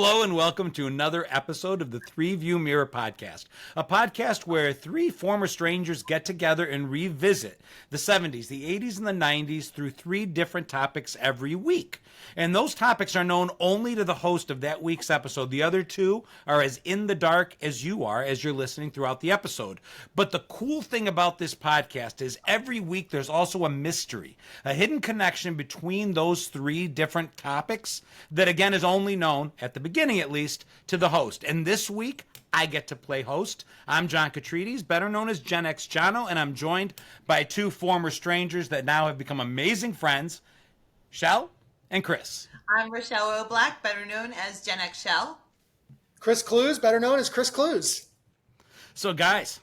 Hello and welcome to another episode of the Three View Mirror podcast, a podcast where three former strangers get together and revisit the 70s, the 80s, and the 90s through three different topics every week. And those topics are known only to the host of that week's episode. The other two are as in the dark as you are as you're listening throughout the episode. But the cool thing about this podcast is every week there's also a mystery, a hidden connection between those three different topics that, again, is only known, at the beginning at least, to the host. And this week, I get to play host. I'm John Catrides, better known as Gen X Jono, and I'm joined by two former strangers that now have become amazing friends, Shell and Chris. I'm Rochelle O'Black, better known as Gen X Shell. Chris Clues, better known as Chris Clues. So, guys,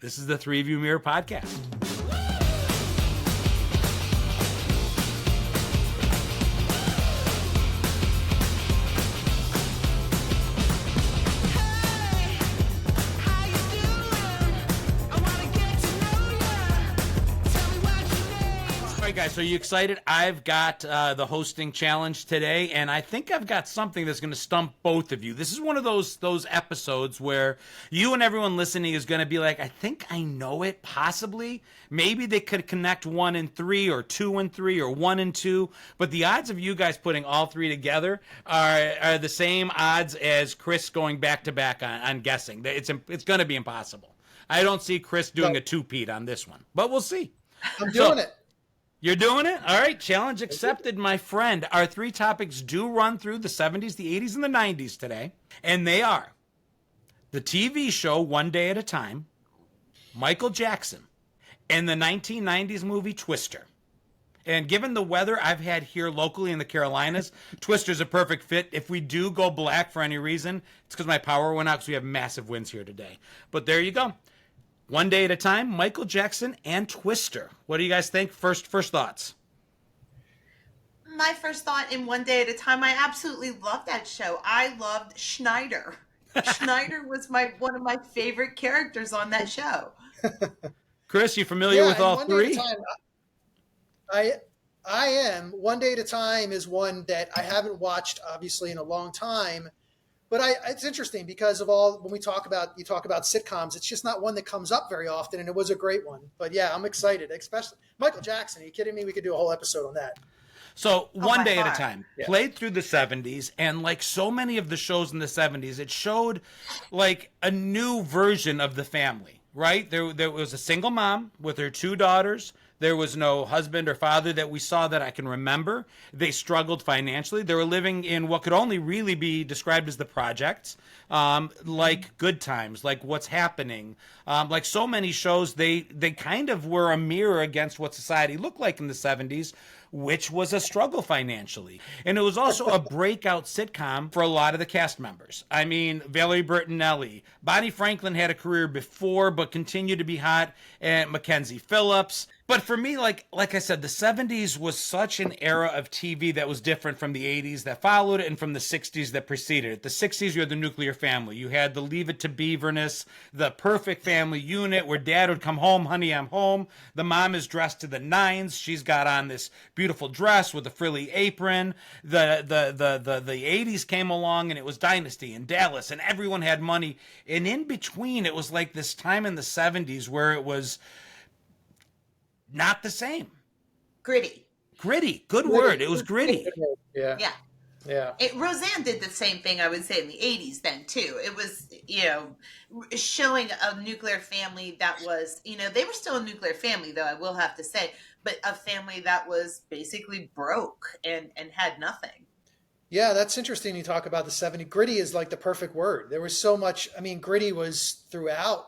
this is the Three View Mirror podcast. Guys, so are you excited? I've got the hosting challenge today, and I think I've got something that's going to stump both of you. This is one of those episodes where you and everyone listening is going to be like, I think I know it, possibly. Maybe they could connect 1 and 3 or 2 and 3 or 1 and 2, but the odds of you guys putting all three together are the same odds as Chris going back-to-back on guessing. It's going to be impossible. I don't see Chris doing a two-peat on this one, but we'll see. I'm doing it. You're doing it? All right, challenge accepted, my friend. Our three topics do run through the 70s, the 80s, and the 90s today. And they are the TV show One Day at a Time, Michael Jackson, and the 1990s movie Twister. And given the weather I've had here locally in the Carolinas, Twister's a perfect fit. If we do go black for any reason, it's because my power went out because we have massive winds here today. But there you go. One Day at a Time, Michael Jackson, and Twister. What do you guys think? First thoughts. My first thought in One Day at a Time, I absolutely loved that show. I loved Schneider. Schneider was one of my favorite characters on that show. Chris, you familiar with all three? Time, I am. One Day at a Time is one that I haven't watched, obviously, in a long time. But it's interesting because when you talk about sitcoms, it's just not one that comes up very often, and it was a great one. But yeah, I'm excited, especially Michael Jackson. Are you kidding me? We could do a whole episode on that. So One Day at a Time, played through the 70s, and like so many of the shows in the 70s, it showed like a new version of the family, right? There was a single mom with her two daughters. There was no husband or father that we saw that I can remember. They struggled financially. They were living in what could only really be described as the projects, like Good Times, like What's Happening. Like so many shows, they kind of were a mirror against what society looked like in the 70s, which was a struggle financially. And it was also a breakout sitcom for a lot of the cast members. I mean, Valerie Bertinelli, Bonnie Franklin had a career before, but continued to be hot, and Mackenzie Phillips. But for me, like I said, the 70s was such an era of TV that was different from the 80s that followed it and from the 60s that preceded it. The 60s, you had the nuclear family. You had the Leave It to Beaverness, the perfect family unit where dad would come home, honey, I'm home. The mom is dressed to the nines. She's got on this beautiful dress with a frilly apron. The 80s came along and it was Dynasty and Dallas and everyone had money. And in between, it was like this time in the 70s where it was not the same. Gritty. Good word. It was gritty. Yeah. Roseanne did the same thing, I would say, in the 80s then, too. It was, showing a nuclear family that was, they were still a nuclear family, though, I will have to say, but a family that was basically broke and had nothing. Yeah, that's interesting you talk about the 70s. Gritty is like the perfect word. There was so much, gritty was throughout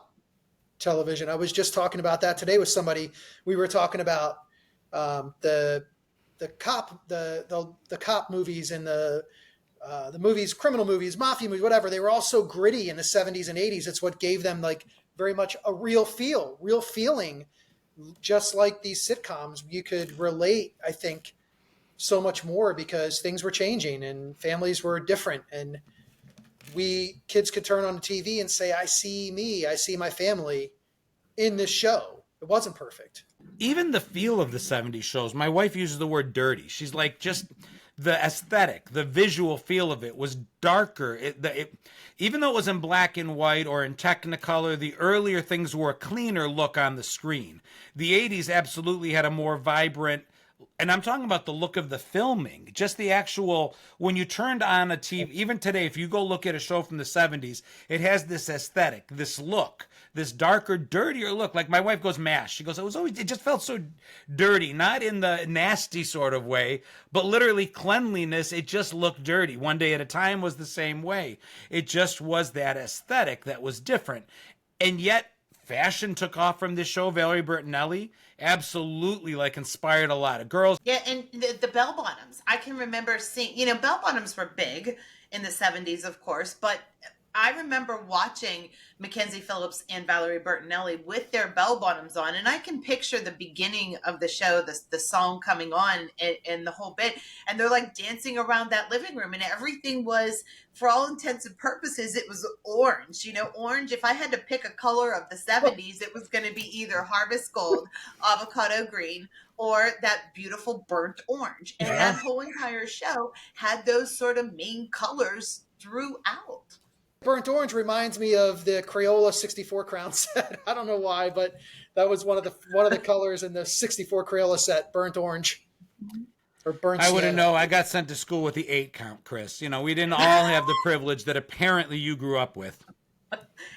television. I was just talking about that today with somebody. We were talking about the cop movies and the movies, criminal movies, mafia movies, whatever. They were all so gritty in the 70s and 80s. It's what gave them like very much a real feeling, just like these sitcoms. You could relate, I think, so much more because things were changing and families were different, and kids could turn on the TV and say, I see my family in this show. It wasn't perfect. Even the feel of the 70s shows, my wife uses the word dirty. She's like, just the aesthetic, the visual feel of it was darker. Even though it was in black and white or in Technicolor, the earlier things were a cleaner look on the screen. The 80s absolutely had a more vibrant, and I'm talking about the look of the filming, just the actual, when you turned on a TV, even today, if you go look at a show from the 70s, it has this aesthetic, this look, this darker, dirtier look. Like my wife goes, MASH. She goes, it just felt so dirty, not in the nasty sort of way, but literally cleanliness. It just looked dirty. One Day at a Time was the same way. It just was that aesthetic that was different. And yet, fashion took off from this show. Valerie Bertinelli absolutely like inspired a lot of girls. Yeah, and the bell bottoms. I can remember seeing, you know, bell bottoms were big in the 70s, of course, but I remember watching Mackenzie Phillips and Valerie Bertinelli with their bell bottoms on, and I can picture the beginning of the show, the song coming on and the whole bit, and they're like dancing around that living room, and everything was, for all intents and purposes, it was orange. You know, orange, if I had to pick a color of the 70s, it was going to be either harvest gold, avocado green, or that beautiful burnt orange. And that whole entire show had those sort of main colors throughout. Burnt orange reminds me of the Crayola 64 crown set. I don't know why, but that was one of the colors in the 64 Crayola set, burnt orange. Or burnt I wouldn't sienna. know. I got sent to school with the 8 count, Chris. You know, we didn't all have the privilege that apparently you grew up with.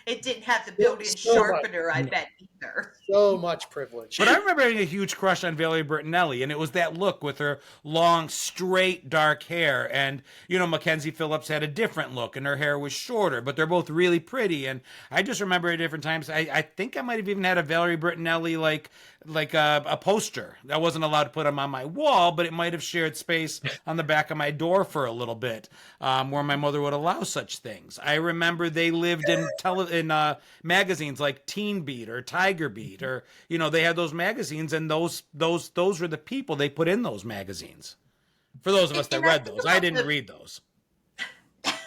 It didn't have the built-in sharpener, I bet, either. So much privilege. But I remember having a huge crush on Valerie Bertinelli, and it was that look with her long, straight, dark hair. And, you know, Mackenzie Phillips had a different look, and her hair was shorter, but they're both really pretty. And I just remember at different times, I think I might have even had a Valerie Bertinelli, like a poster. I wasn't allowed to put them on my wall, but it might have shared space on the back of my door for a little bit, where my mother would allow such things. I remember they lived in magazines like Teen Beat or Tiger Beat, or, you know, they had those magazines, and those were the people they put in those magazines. For those of us that read those, I didn't read those.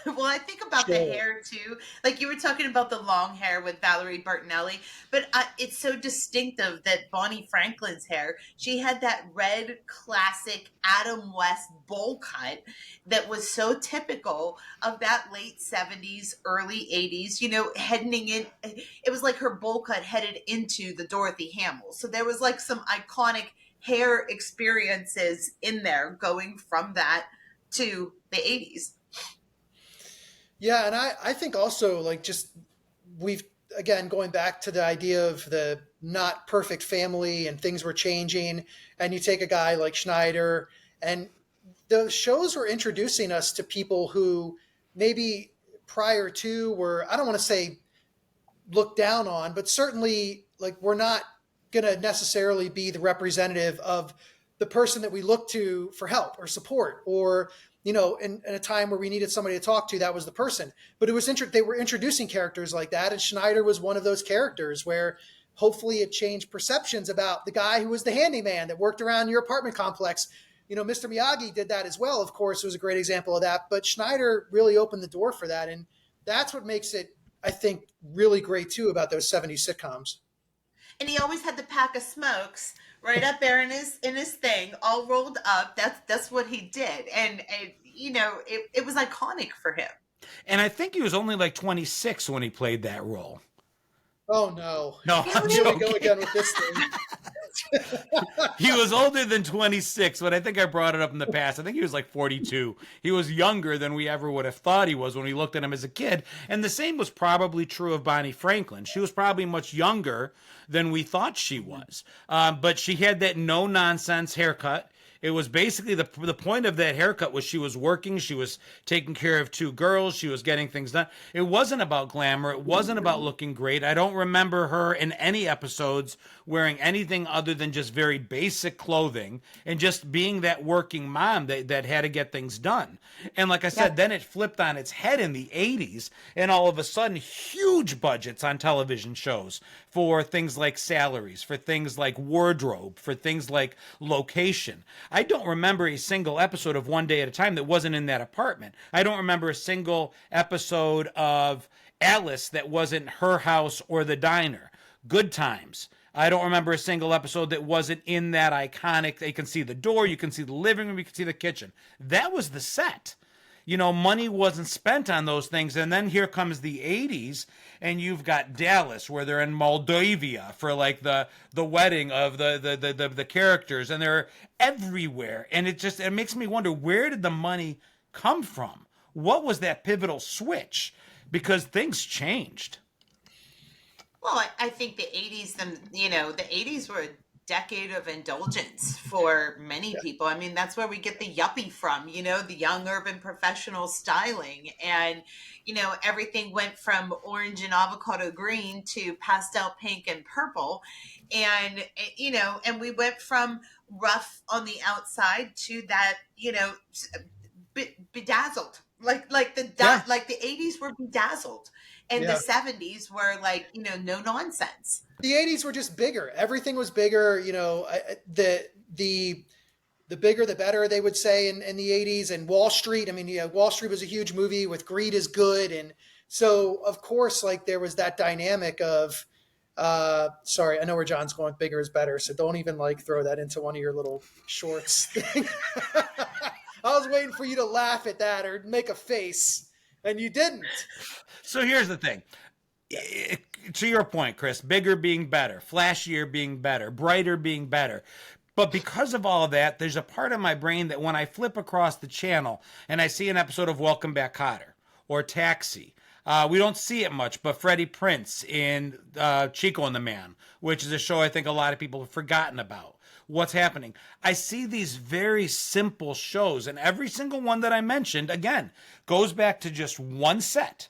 Well, I think about the hair too. Like you were talking about the long hair with Valerie Bertinelli, but it's so distinctive that Bonnie Franklin's hair, she had that red classic Adam West bowl cut that was so typical of that late 70s, early 80s, you know, heading in. It was like her bowl cut headed into the Dorothy Hamill. So there was like some iconic hair experiences in there going from that to the 80s. Yeah, and I think also, like, just we've, again, going back to the idea of the not perfect family and things were changing, and you take a guy like Schneider, and the shows were introducing us to people who maybe prior to were, I don't want to say looked down on, but certainly, like, we're not going to necessarily be the representative of the person that we look to for help or support, or, you know, in a time where we needed somebody to talk to, that was the person. But it was they were introducing characters like that, and Schneider was one of those characters where hopefully it changed perceptions about the guy who was the handyman that worked around your apartment complex. You know, Mr. Miyagi did that as well, of course, was a great example of that. But Schneider really opened the door for that, and that's what makes it, I think, really great too about those 70s sitcoms. And he always had the pack of smokes right up there in his thing, all rolled up. That's what he did, and you know, it was iconic for him. And I think he was only like 26 when he played that role. Oh no! No, I'm here we joking. go again with this thing. He was older than 26, but I think I brought it up in the past. I think he was like 42. He was younger than we ever would have thought he was when we looked at him as a kid. And the same was probably true of Bonnie Franklin. She was probably much younger than we thought she was. But she had that no-nonsense haircut. It was basically the point of that haircut was she was working, she was taking care of 2 girls, she was getting things done. It wasn't about glamour, it wasn't about looking great. I don't remember her in any episodes wearing anything other than just very basic clothing and just being that working mom that had to get things done. And like I said, then it flipped on its head in the 80s, and all of a sudden huge budgets on television shows for things like salaries, for things like wardrobe, for things like location. I don't remember a single episode of One Day at a Time that wasn't in that apartment. I don't remember a single episode of Alice that wasn't her house or the diner. Good Times. I don't remember a single episode that wasn't in that iconic. You can see the door, you can see the living room, you can see the kitchen. That was the set. Money wasn't spent on those things. And then here comes the 80s, and you've got Dallas, where they're in Moldavia for like the wedding of the characters, and they're everywhere. And it makes me wonder, where did the money come from? What was that pivotal switch? Because things changed. Well, I think the 80s, the 80s were a decade of indulgence for many people. I mean, that's where we get the yuppie from, the young urban professional styling. And, everything went from orange and avocado green to pastel pink and purple. And, and we went from rough on the outside to that, bedazzled. Like the 80s were bedazzled. And the 70s were like, no nonsense. The 80s were just bigger. Everything was bigger. The bigger, the better, they would say in the 80s. And Wall Street, Wall Street was a huge movie with Greed is Good. And so, of course, like there was that dynamic of, sorry, I know where John's going, bigger is better. So don't even like throw that into one of your little shorts thing. I was waiting for you to laugh at that or make a face, and you didn't. So here's the thing. To your point, Chris, bigger being better, flashier being better, brighter being better. But because of all of that, there's a part of my brain that when I flip across the channel and I see an episode of Welcome Back, Kotter or Taxi, we don't see it much, but Freddie Prinze in Chico and the Man, which is a show I think a lot of people have forgotten about. What's happening? I see these very simple shows, and every single one that I mentioned, again, goes back to just one set.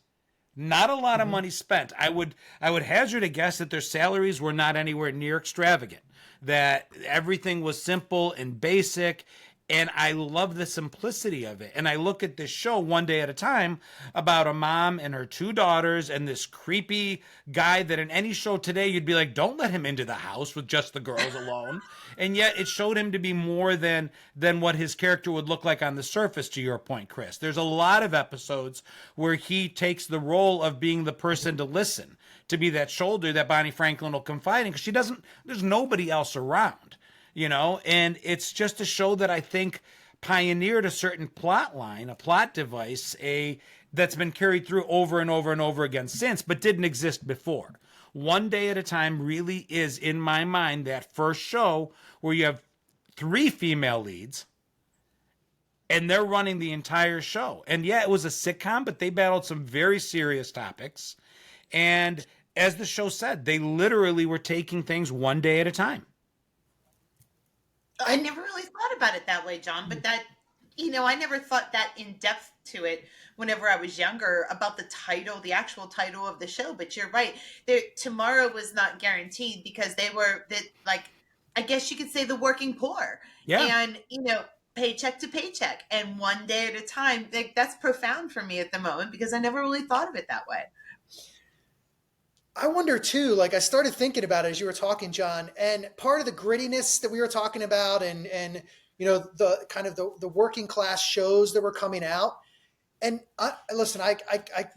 Not a lot of money spent. I would hazard a guess that their salaries were not anywhere near extravagant, that everything was simple and basic, and I love the simplicity of it. And I look at this show One Day at a Time about a mom and her two daughters and this creepy guy that in any show today you'd be like, don't let him into the house with just the girls alone. And yet it showed him to be more than what his character would look like on the surface, to your point, Chris. There's a lot of episodes where he takes the role of being the person to listen, to be that shoulder that Bonnie Franklin will confide in, because there's nobody else around. And it's just a show that I think pioneered a certain plot line, a plot device, that's been carried through over and over and over again since, but didn't exist before. One Day at a Time really is, in my mind, that first show where you have 3 female leads and they're running the entire show. And yeah, it was a sitcom, but they battled some very serious topics. And as the show said, they literally were taking things one day at a time. I never really thought about it that way, John, but that, I never thought that in depth to it whenever I was younger about the actual title of the show. But you're right. Tomorrow was not guaranteed because they were I guess you could say the working poor. Yeah. And, paycheck to paycheck and one day at a time. That's profound for me at the moment because I never really thought of it that way. I wonder too, like I started thinking about it as you were talking, John, and part of the grittiness that we were talking about and the kind of the working class shows that were coming out. And listen, I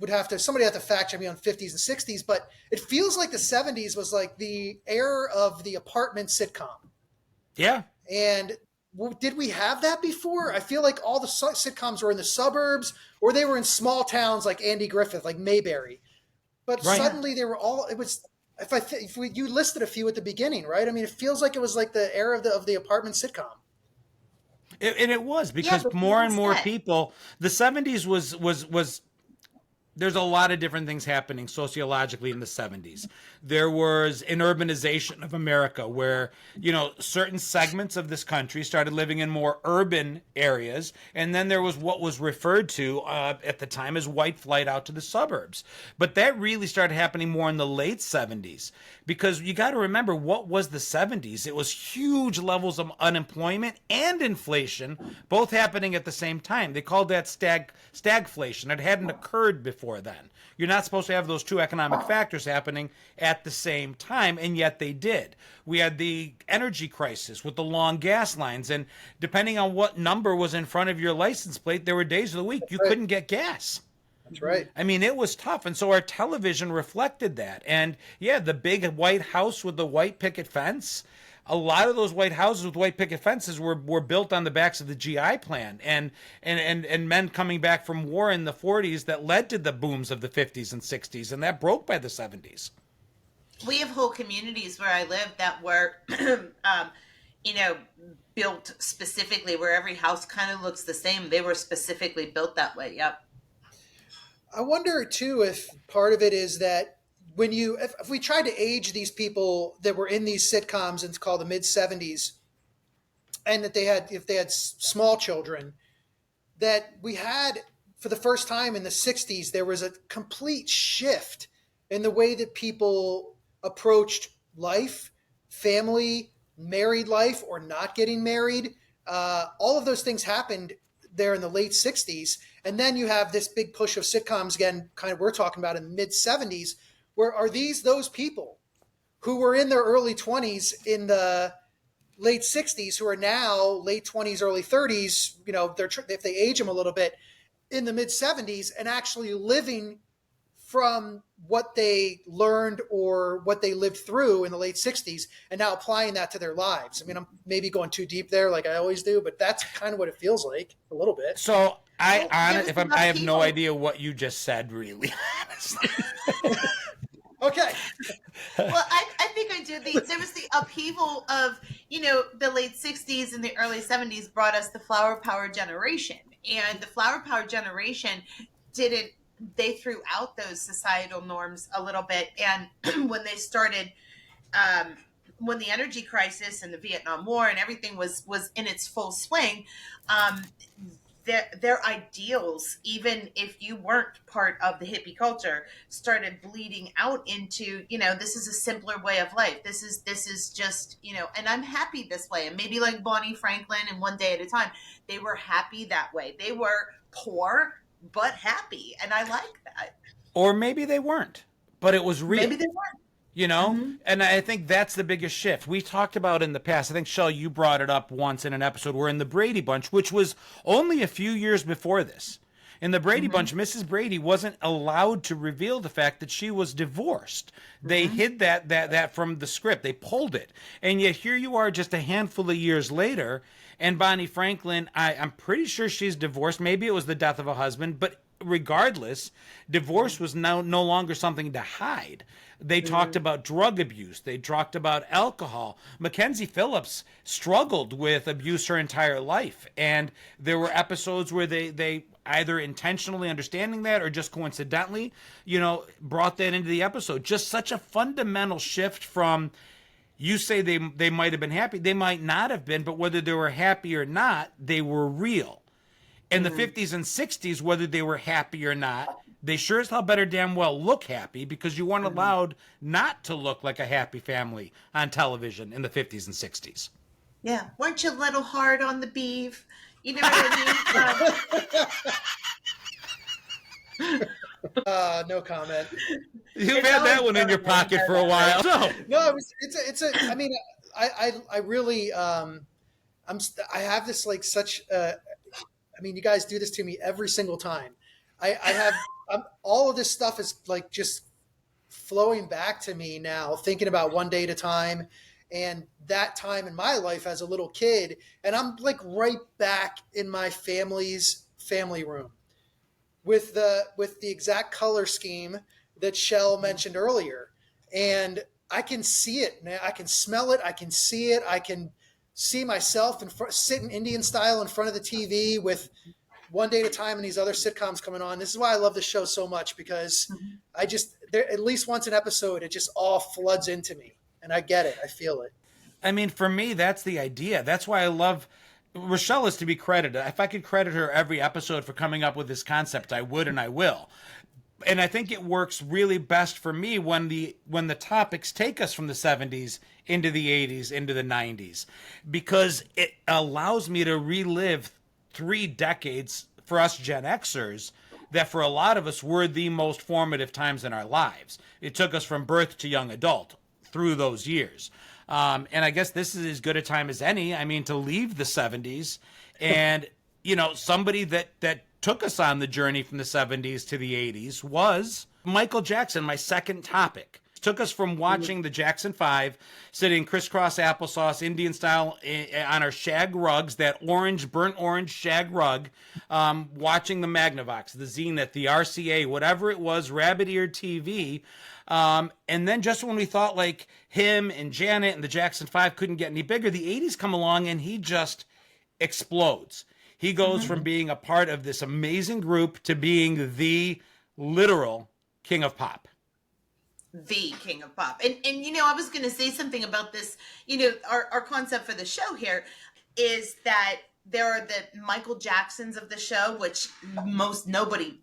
would have to, somebody had to fact check me on 50s and 60s, but it feels like the 70s was like the era of the apartment sitcom. Yeah. And did we have that before? I feel like all the sitcoms were in the suburbs or they were in small towns like Andy Griffith, like Mayberry. But suddenly they were all. It was you listed a few at the beginning, right? I mean, it feels like it was like the era of the apartment sitcom. And it was because more and more people. The 70s was. There's a lot of different things happening sociologically in the 70s. There was an urbanization of America where, certain segments of this country started living in more urban areas. And then there was what was referred to at the time as white flight out to the suburbs. But that really started happening more in the late 70s because you got to remember what was the 70s. It was huge levels of unemployment and inflation, both happening at the same time. They called that stagflation. It hadn't occurred before then. You're not supposed to have those two economic factors happening at the same time, and yet they did. We had the energy crisis with the long gas lines, and depending on what number was in front of your license plate, there were days of the week you couldn't get gas. That's right. I mean, it was tough. And so our television reflected that. And yeah, the big white house with the white picket fence, a lot of those white houses with white picket fences were built on the backs of the GI plan and men coming back from war in the 40s that led to the booms of the 50s and 60s. And that broke by the 70s. We have whole communities where I live that were, you know, built specifically where every house kind of looks the same. They were specifically built that way. Yep. I wonder too if part of it is that when if we tried to age these people that were in these sitcoms and it's called the mid 70s, and that if they had small children, that we had for the first time in the 60s, there was a complete shift in the way that people approached life, family, married life, or not getting married. All of those things happened there in the late 60s. And then you have this big push of sitcoms again, kind of we're talking about in the mid 70s, where are those people who were in their early 20s in the late 60s who are now late 20s, early 30s, you know, if they age them a little bit in the mid 70s and actually living from what they learned or what they lived through in the late 60s and now applying that to their lives. I mean, I'm maybe going too deep there like I always do, but that's kind of what it feels like a little bit. So I have no idea what you just said, really. Okay. Well, I think I do. There was the upheaval of, you know, the late 60s and the early 70s brought us the flower power generation. And the flower power generation they threw out those societal norms a little bit. And when they started, when the energy crisis and the Vietnam War and everything was in its full swing, their ideals, even if you weren't part of the hippie culture, started bleeding out into, you know, this is a simpler way of life. This is just, you know, and I'm happy this way. And maybe like Bonnie Franklin and One Day at a Time, they were happy that way. They were poor, but happy. And I like that. Or maybe they weren't, but it was real. Maybe they weren't. You know, and I think that's the biggest shift. We talked about in the past, I think, Shell, you brought it up once in an episode, we're in the Brady Bunch, which was only a few years before this. In the Brady Bunch, Mrs. Brady wasn't allowed to reveal the fact that she was divorced. They hid that from the script. They pulled it. And yet here you are just a handful of years later, and Bonnie Franklin, I'm pretty sure she's divorced. Maybe it was the death of a husband, but regardless, divorce was no longer something to hide. They talked about drug abuse. They talked about alcohol. Mackenzie Phillips struggled with abuse her entire life. And there were episodes where they either intentionally understanding that or just coincidentally, you know, brought that into the episode. Just such a fundamental shift from, you say they might have been happy. They might not have been, but whether they were happy or not, they were real. In the 50s and 60s, whether they were happy or not, they sure as hell better damn well look happy, because you weren't allowed not to look like a happy family on television in the 50s and 60s. Yeah. Weren't you a little hard on the beef? You know what I mean? No comment. You've had that one in your pocket for a while. No, I mean, I really, I have this like such, I mean, you guys do this to me every single time. I have all of this stuff is like just flowing back to me now, thinking about One Day at a Time and that time in my life as a little kid. And I'm like right back in my family's family room with the exact color scheme that Shell mentioned earlier. And I can see it now. I can smell it. I can see it. I can see myself sitting Indian style in front of the TV with One Day at a Time and these other sitcoms coming on. This is why I love this show so much, because at least once an episode, it just all floods into me and I get it. I feel it. I mean, for me, that's the idea. That's why I love Rochelle is to be credited. If I could credit her every episode for coming up with this concept, I would, and I will. And I think it works really best for me when the topics take us from the 70s into the 80s, into the 90s, because it allows me to relive 3 decades for us Gen Xers that for a lot of us were the most formative times in our lives. It took us from birth to young adult through those years. And I guess this is as good a time as any. I mean, to leave the 70s and, you know, somebody that took us on the journey from the 70s to the 80s was Michael Jackson, my second topic. Took us from watching the Jackson 5, sitting crisscross applesauce, Indian style, on our shag rugs, that orange, burnt orange shag rug, watching the Magnavox, the Zenith, the RCA, whatever it was, rabbit-eared TV. And then just when we thought like him and Janet and the Jackson 5 couldn't get any bigger, the 80s come along and he just explodes. He goes from being a part of this amazing group to being the literal king of pop. The king of pop. And I was going to say something about this. Our concept for the show here is that there are the Michael Jacksons of the show, which most nobody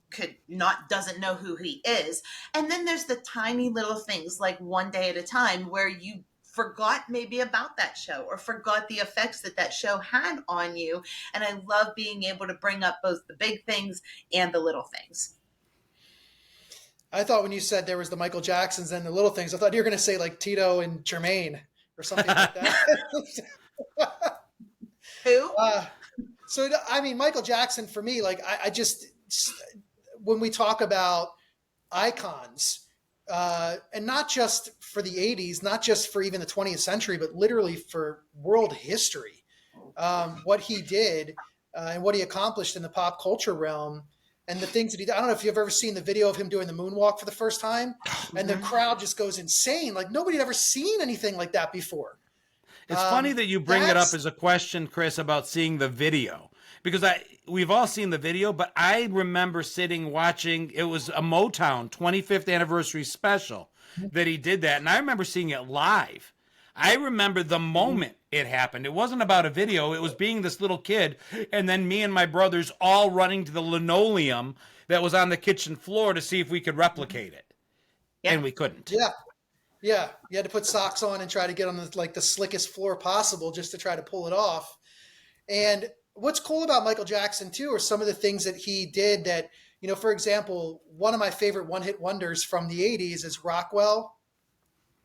doesn't know who he is. And then there's the tiny little things like One Day at a Time, where you forgot maybe about that show or forgot the effects that show had on you. And I love being able to bring up both the big things and the little things. I thought when you said there was the Michael Jacksons and the little things, I thought you were going to say like Tito and Jermaine or something like that. Who? So, I mean, Michael Jackson for me, like I just, when we talk about icons, and not just for the 80s, not just for even the 20th century, but literally for world history, what he did and what he accomplished in the pop culture realm. And the things that he did. I don't know if you've ever seen the video of him doing the moonwalk for the first time. And the crowd just goes insane. Like nobody had ever seen anything like that before. It's funny that you bring it up as a question, Chris, about seeing the video. Because we've all seen the video, but I remember sitting watching, it was a Motown 25th anniversary special that he did that. And I remember seeing it live. I remember the moment it happened. It wasn't about a video. It was being this little kid, and then me and my brothers all running to the linoleum that was on the kitchen floor to see if we could replicate it. Yeah. And we couldn't. Yeah. You had to put socks on and try to get on the slickest floor possible just to try to pull it off. And what's cool about Michael Jackson, too, are some of the things that he did that, for example, one of my favorite one-hit wonders from the 80s is Rockwell.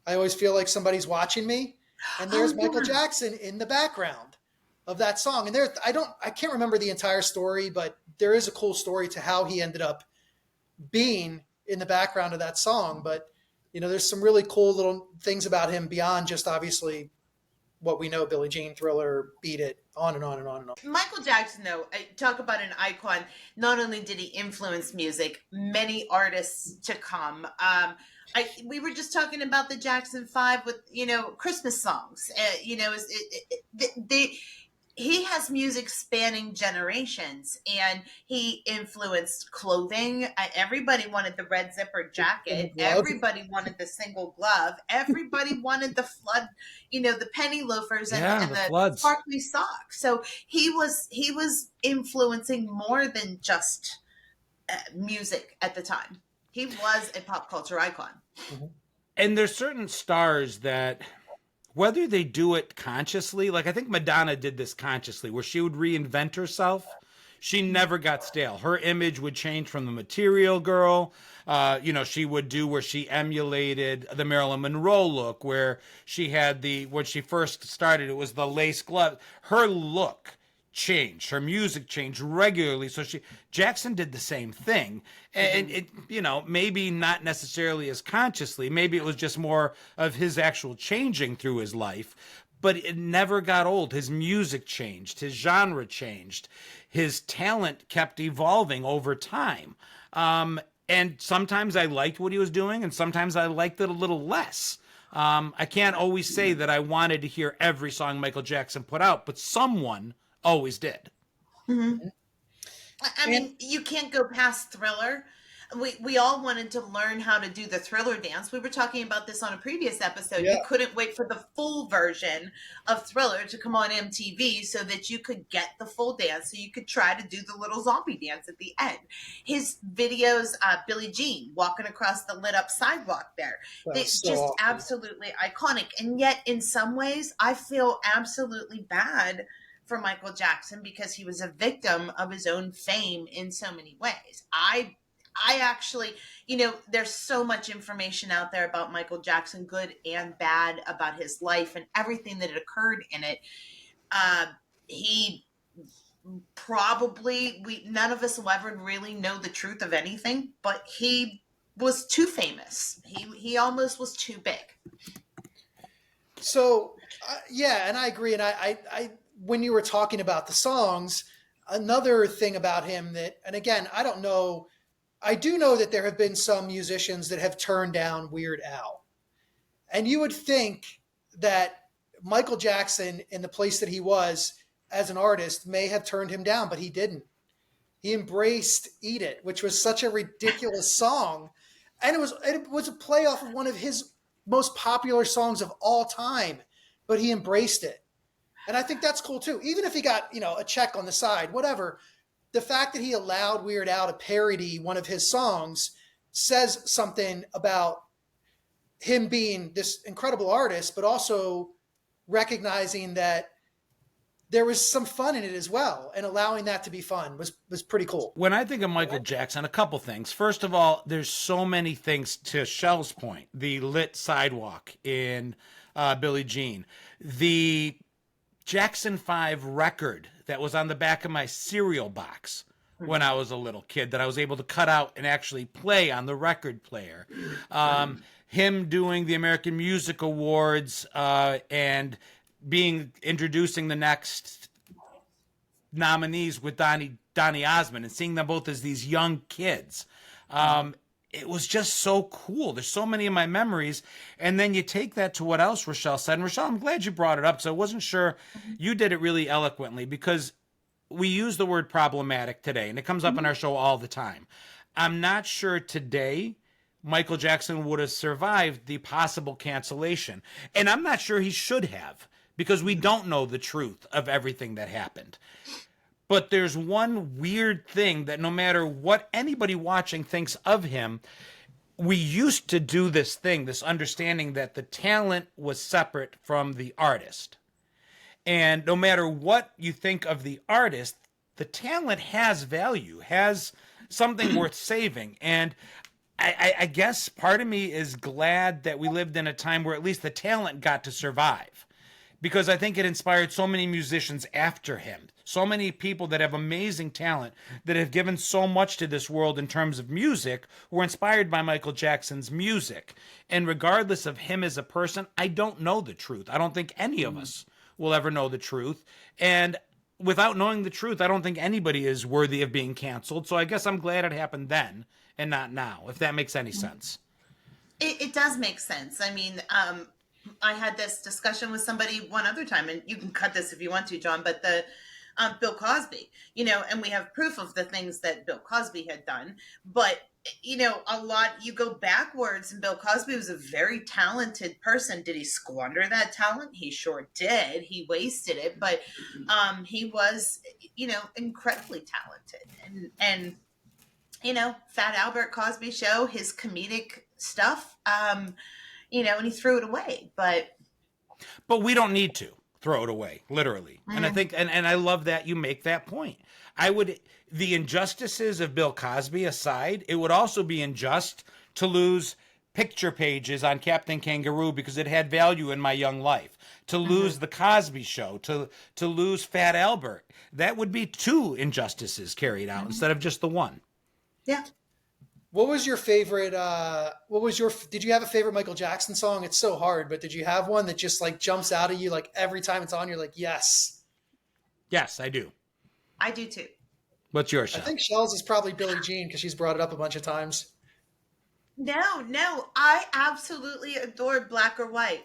I always feel like somebody's watching me, and there's Michael Jackson in the background of that song. And I can't remember the entire story, but there is a cool story to how he ended up being in the background of that song. But, there's some really cool little things about him beyond just obviously what we know, Billie Jean, Thriller, Beat It, on and on and on and on. Michael Jackson, though, talk about an icon. Not only did he influence music, many artists to come. We were just talking about the Jackson 5 with, Christmas songs. He has music spanning generations, and he influenced clothing. Everybody wanted the red zipper jacket. Everybody wanted the single glove. Everybody wanted the flood, the penny loafers and the sparkly socks. So he was influencing more than just music at the time. He was a pop culture icon. And there's certain stars that, whether they do it consciously, like I think Madonna did this consciously, where she would reinvent herself. She never got stale. Her image would change from the Material Girl. She would do where she emulated the Marilyn Monroe look, where she had when she first started, it was the lace glove. Her look changed. Her music changed regularly. So Jackson did the same thing. And it, maybe not necessarily as consciously, maybe it was just more of his actual changing through his life, but it never got old. His music changed, his genre changed, his talent kept evolving over time. And sometimes I liked what he was doing, and sometimes I liked it a little less. I can't always say that I wanted to hear every song Michael Jackson put out, but someone always did. Mm-hmm. I mean, you can't go past Thriller. We all wanted to learn how to do the Thriller dance. We were talking about this on a previous episode. Yeah. You couldn't wait for the full version of Thriller to come on MTV so that you could get the full dance, so you could try to do the little zombie dance at the end. His videos, Billie Jean walking across the lit up sidewalk there, it's so just awesome. Absolutely iconic. And yet in some ways I feel absolutely bad for Michael Jackson because he was a victim of his own fame in so many ways. I actually, there's so much information out there about Michael Jackson, good and bad, about his life and everything that occurred in it. He probably none of us will ever really know the truth of anything, but he was too famous. He almost was too big. So yeah, and I agree. And I when you were talking about the songs, another thing about him that, and again, I don't know. I do know that there have been some musicians that have turned down Weird Al, and you would think that Michael Jackson, in the place that he was as an artist, may have turned him down, but he didn't. He embraced "Eat It," which was such a ridiculous song, and it was a play off of one of his most popular songs of all time, but he embraced it. And I think that's cool too. Even if he got, a check on the side, whatever, the fact that he allowed Weird Al to parody one of his songs says something about him being this incredible artist, but also recognizing that there was some fun in it as well, and allowing that to be fun was pretty cool. When I think of Michael Jackson, a couple things. First of all, there's so many things, to Shell's point. The lit sidewalk in Billie Jean, the Jackson 5 record that was on the back of my cereal box when I was a little kid that I was able to cut out and actually play on the record player. Him doing the American Music Awards and introducing the next nominees with Donny Osmond and seeing them both as these young kids. It was just so cool. There's so many of my memories. And then you take that to what else Rochelle said. And Rochelle, I'm glad you brought it up. So I wasn't sure. You did it really eloquently, because we use the word problematic today, and it comes up in our show all the time. I'm not sure today Michael Jackson would have survived the possible cancellation. And I'm not sure he should have, because we don't know the truth of everything that happened. But there's one weird thing that no matter what anybody watching thinks of him, we used to do this thing, this understanding that the talent was separate from the artist. And no matter what you think of the artist, the talent has value, has something worth saving. And I guess part of me is glad that we lived in a time where at least the talent got to survive, because I think it inspired so many musicians after him. So many people that have amazing talent that have given so much to this world in terms of music were inspired by Michael Jackson's music. And regardless of him as a person, I don't know the truth. I don't think any of us will ever know the truth. And without knowing the truth, I don't think anybody is worthy of being canceled. So I guess I'm glad it happened then and not now, if that makes any sense. It does make sense. I mean, I had this discussion with somebody one other time, and you can cut this if you want to, John, but the Bill Cosby, and we have proof of the things that Bill Cosby had done. But, a lot, you go backwards, and Bill Cosby was a very talented person. Did he squander that talent? He sure did. He wasted it, but he was, incredibly talented. And Fat Albert Cosby Show, his comedic stuff, and he threw it away. But we don't need to throw it away, literally. And I think, and I love that you make that point. The injustices of Bill Cosby aside, it would also be unjust to lose picture pages on Captain Kangaroo because it had value in my young life. To lose the Cosby Show, to lose Fat Albert. That would be two injustices carried out instead of just the one. Yeah. What was your favorite? Did you have a favorite Michael Jackson song? It's so hard, but did you have one that just like jumps out at you? Like every time it's on, you're like, yes. Yes, I do. I do too. What's yours, I Shell? think Shell's is probably Billie Jean because she's brought it up a bunch of times. No, I absolutely adored Black or White.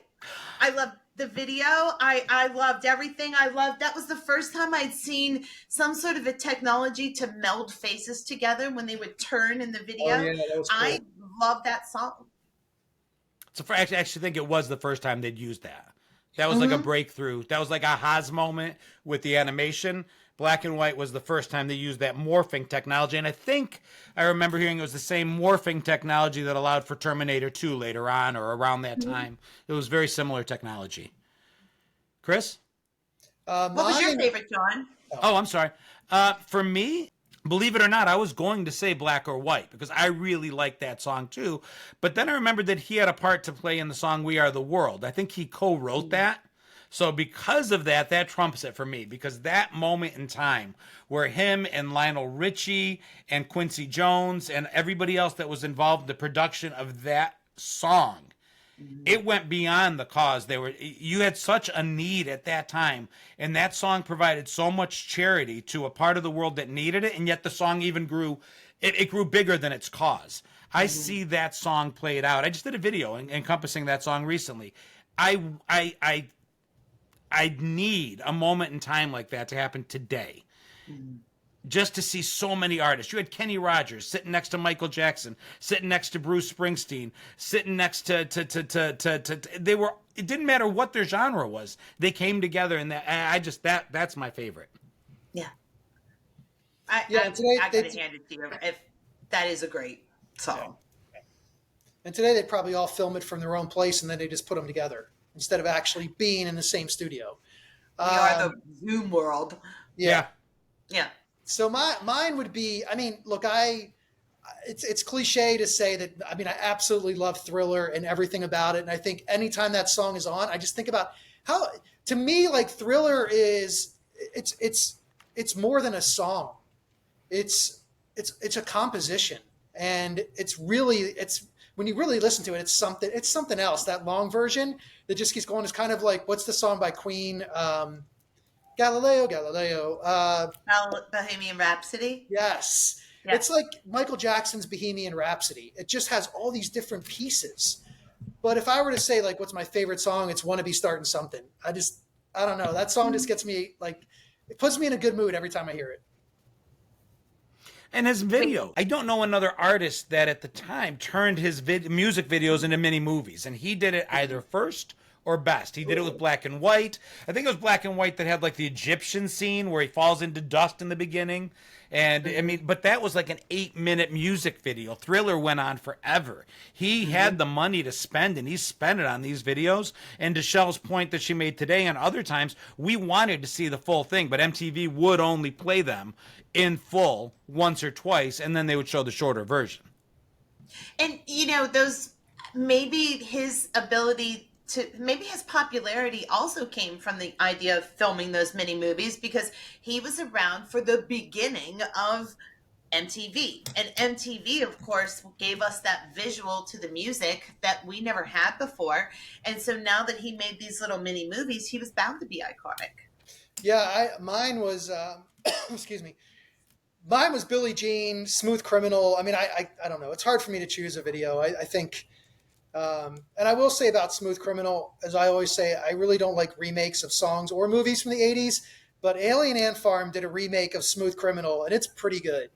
I loved the video. I loved everything. That was the first time I'd seen some sort of a technology to meld faces together when they would turn in the video. Oh, yeah, that was cool. I love that song. So I actually think it was the first time they'd used that. That was like a breakthrough. That was like a Haas moment with the animation. Black and White was the first time they used that morphing technology. And I think I remember hearing it was the same morphing technology that allowed for Terminator 2 later on or around that time. It was very similar technology. Chris? What was your favorite, John? Oh, I'm sorry. For me, believe it or not, I was going to say Black or White because I really liked that song too. But then I remembered that he had a part to play in the song We Are the World. I think he co-wrote that. So because of that, that trumps it for me, because that moment in time where him and Lionel Richie and Quincy Jones and everybody else that was involved in the production of that song, it went beyond the cause. You had such a need at that time, and that song provided so much charity to a part of the world that needed it, and yet the song even grew. It grew bigger than its cause. I see that song played out. I just did a video encompassing that song recently. I need a moment in time like that to happen today. Just to see so many artists. You had Kenny Rogers sitting next to Michael Jackson, sitting next to Bruce Springsteen, sitting next to they were, it didn't matter what their genre was. They came together, and that's my favorite. Yeah. Yeah, I gotta hand it to you. If that is a great song. And today they'd probably all film it from their own place, and then they just put them together instead of actually being in the same studio. We are the Zoom world. Yeah. Yeah. So mine would be, I mean, look, it's cliche to say that, I mean, I absolutely love Thriller and everything about it. And I think anytime that song is on, I just think about how, to me, like Thriller is, it's more than a song. It's a composition, and it's when you really listen to it, it's something else. That long version that just keeps going is kind of like, what's the song by Queen? Galileo. Bohemian Rhapsody. Yes. Yeah. It's like Michael Jackson's Bohemian Rhapsody. It just has all these different pieces. But if I were to say, like, what's my favorite song, it's Wanna Be Starting Something. I don't know. That song just gets me, like, it puts me in a good mood every time I hear it. And his video. I don't know another artist that at the time turned his music videos into mini movies. And he did it either first or best. He did it with Black and White. I think it was Black and White that had like the Egyptian scene where he falls into dust in the beginning. And I mean, but that was like an 8-minute music video. Thriller went on forever. He had the money to spend, and he spent it on these videos. And to Shell's point that she made today and other times, we wanted to see the full thing, but MTV would only play them in full once or twice, and then they would show the shorter version. And, you know, maybe his ability maybe his popularity also came from the idea of filming those mini movies, because he was around for the beginning of MTV. And MTV, of course, gave us that visual to the music that we never had before. And so now that he made these little mini movies, he was bound to be iconic. Yeah, mine was, excuse me. Mine was Billie Jean, Smooth Criminal. I mean, I don't know. It's hard for me to choose a video. I think... and I will say about Smooth Criminal, as I always say, I really don't like remakes of songs or movies from the 80s, but Alien Ant Farm did a remake of Smooth Criminal, and it's pretty good.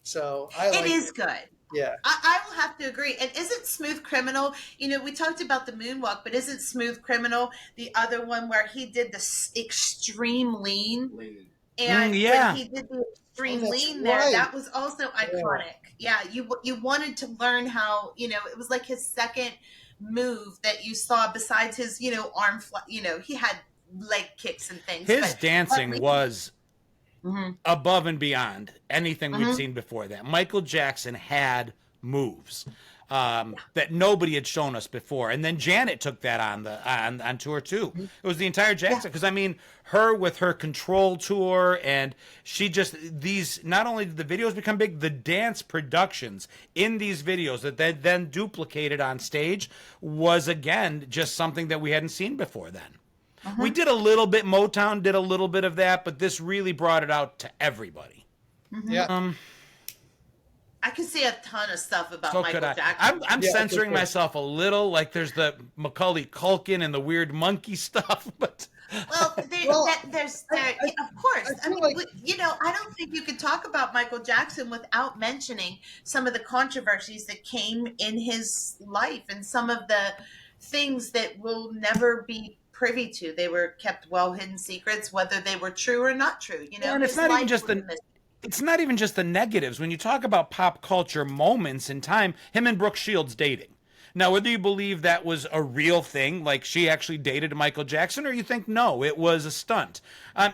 So it is good. Yeah. I will have to agree. And isn't Smooth Criminal, you know, we talked about the moonwalk, but isn't Smooth Criminal the other one where he did the extreme lean? And when he did the extreme lean there, that was also iconic. Yeah, you wanted to learn how, you know, it was like his second move that you saw besides his, you know, he had leg kicks and things. His dancing was above and beyond anything we'd seen before that. Michael Jackson had moves that nobody had shown us before. And then Janet took that on tour too. It was the entire Jackson, because I mean, her with her Control tour, and she just, not only did the videos become big, the dance productions in these videos that they then duplicated on stage was again just something that we hadn't seen before then. We did a little bit, Motown did a little bit of that, but this really brought it out to everybody. Yeah. I can see a ton of stuff about Michael Jackson. I'm censoring myself a little. Like there's the Macaulay Culkin and the weird monkey stuff, but there's of course. I mean, you know, I don't think you could talk about Michael Jackson without mentioning some of the controversies that came in his life and some of the things that we'll never be privy to. They were kept well hidden secrets, whether they were true or not true. You know, and it's not even just it's not even just the negatives. When you talk about pop culture moments in time, him and Brooke Shields dating. Now, whether you believe that was a real thing, like she actually dated Michael Jackson, or you think, no, it was a stunt.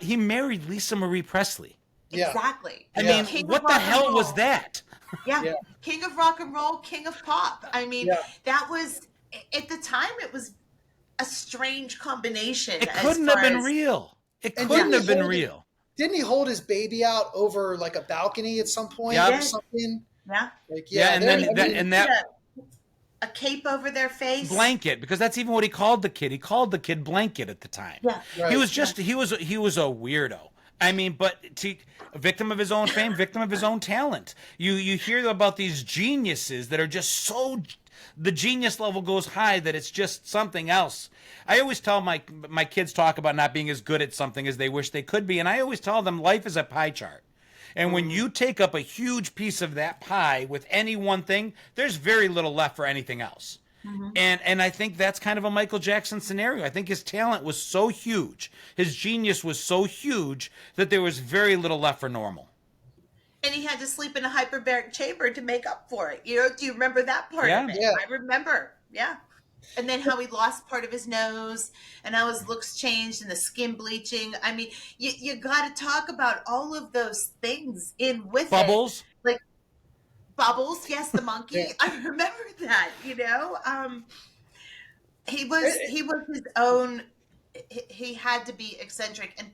He married Lisa Marie Presley. Yeah. Exactly. I mean, what the hell was that? Yeah. King of rock and roll, king of pop. I mean, that was, at the time, it was a strange combination. It couldn't have been real. It couldn't have been real. Didn't he hold his baby out over like a balcony at some point Yep. or something? Yeah. Like, Yeah, and then that a cape over their face, blanket, because that's even what he called the kid. He called the kid Blanket at the time. Yeah, right. He was just he was a weirdo. I mean, but a victim of his own fame, victim of his own talent. You hear about these geniuses that are just so, the genius level goes high that it's just something else. I always tell my kids talk about not being as good at something as they wish they could be, and I always tell them life is a pie chart. And when you take up a huge piece of that pie with any one thing, there's very little left for anything else. Mm-hmm. And I think that's kind of a Michael Jackson scenario. I think his talent was so huge, his genius was so huge that there was very little left for normal. And he had to sleep in a hyperbaric chamber to make up for it. Do you remember that part of it? Yeah. I remember. Yeah. And then how he lost part of his nose and how his looks changed and the skin bleaching. I mean, you got to talk about all of those things in with Bubbles. it. Like Bubbles, yes, the monkey. I remember that, he was his own. He had to be eccentric, and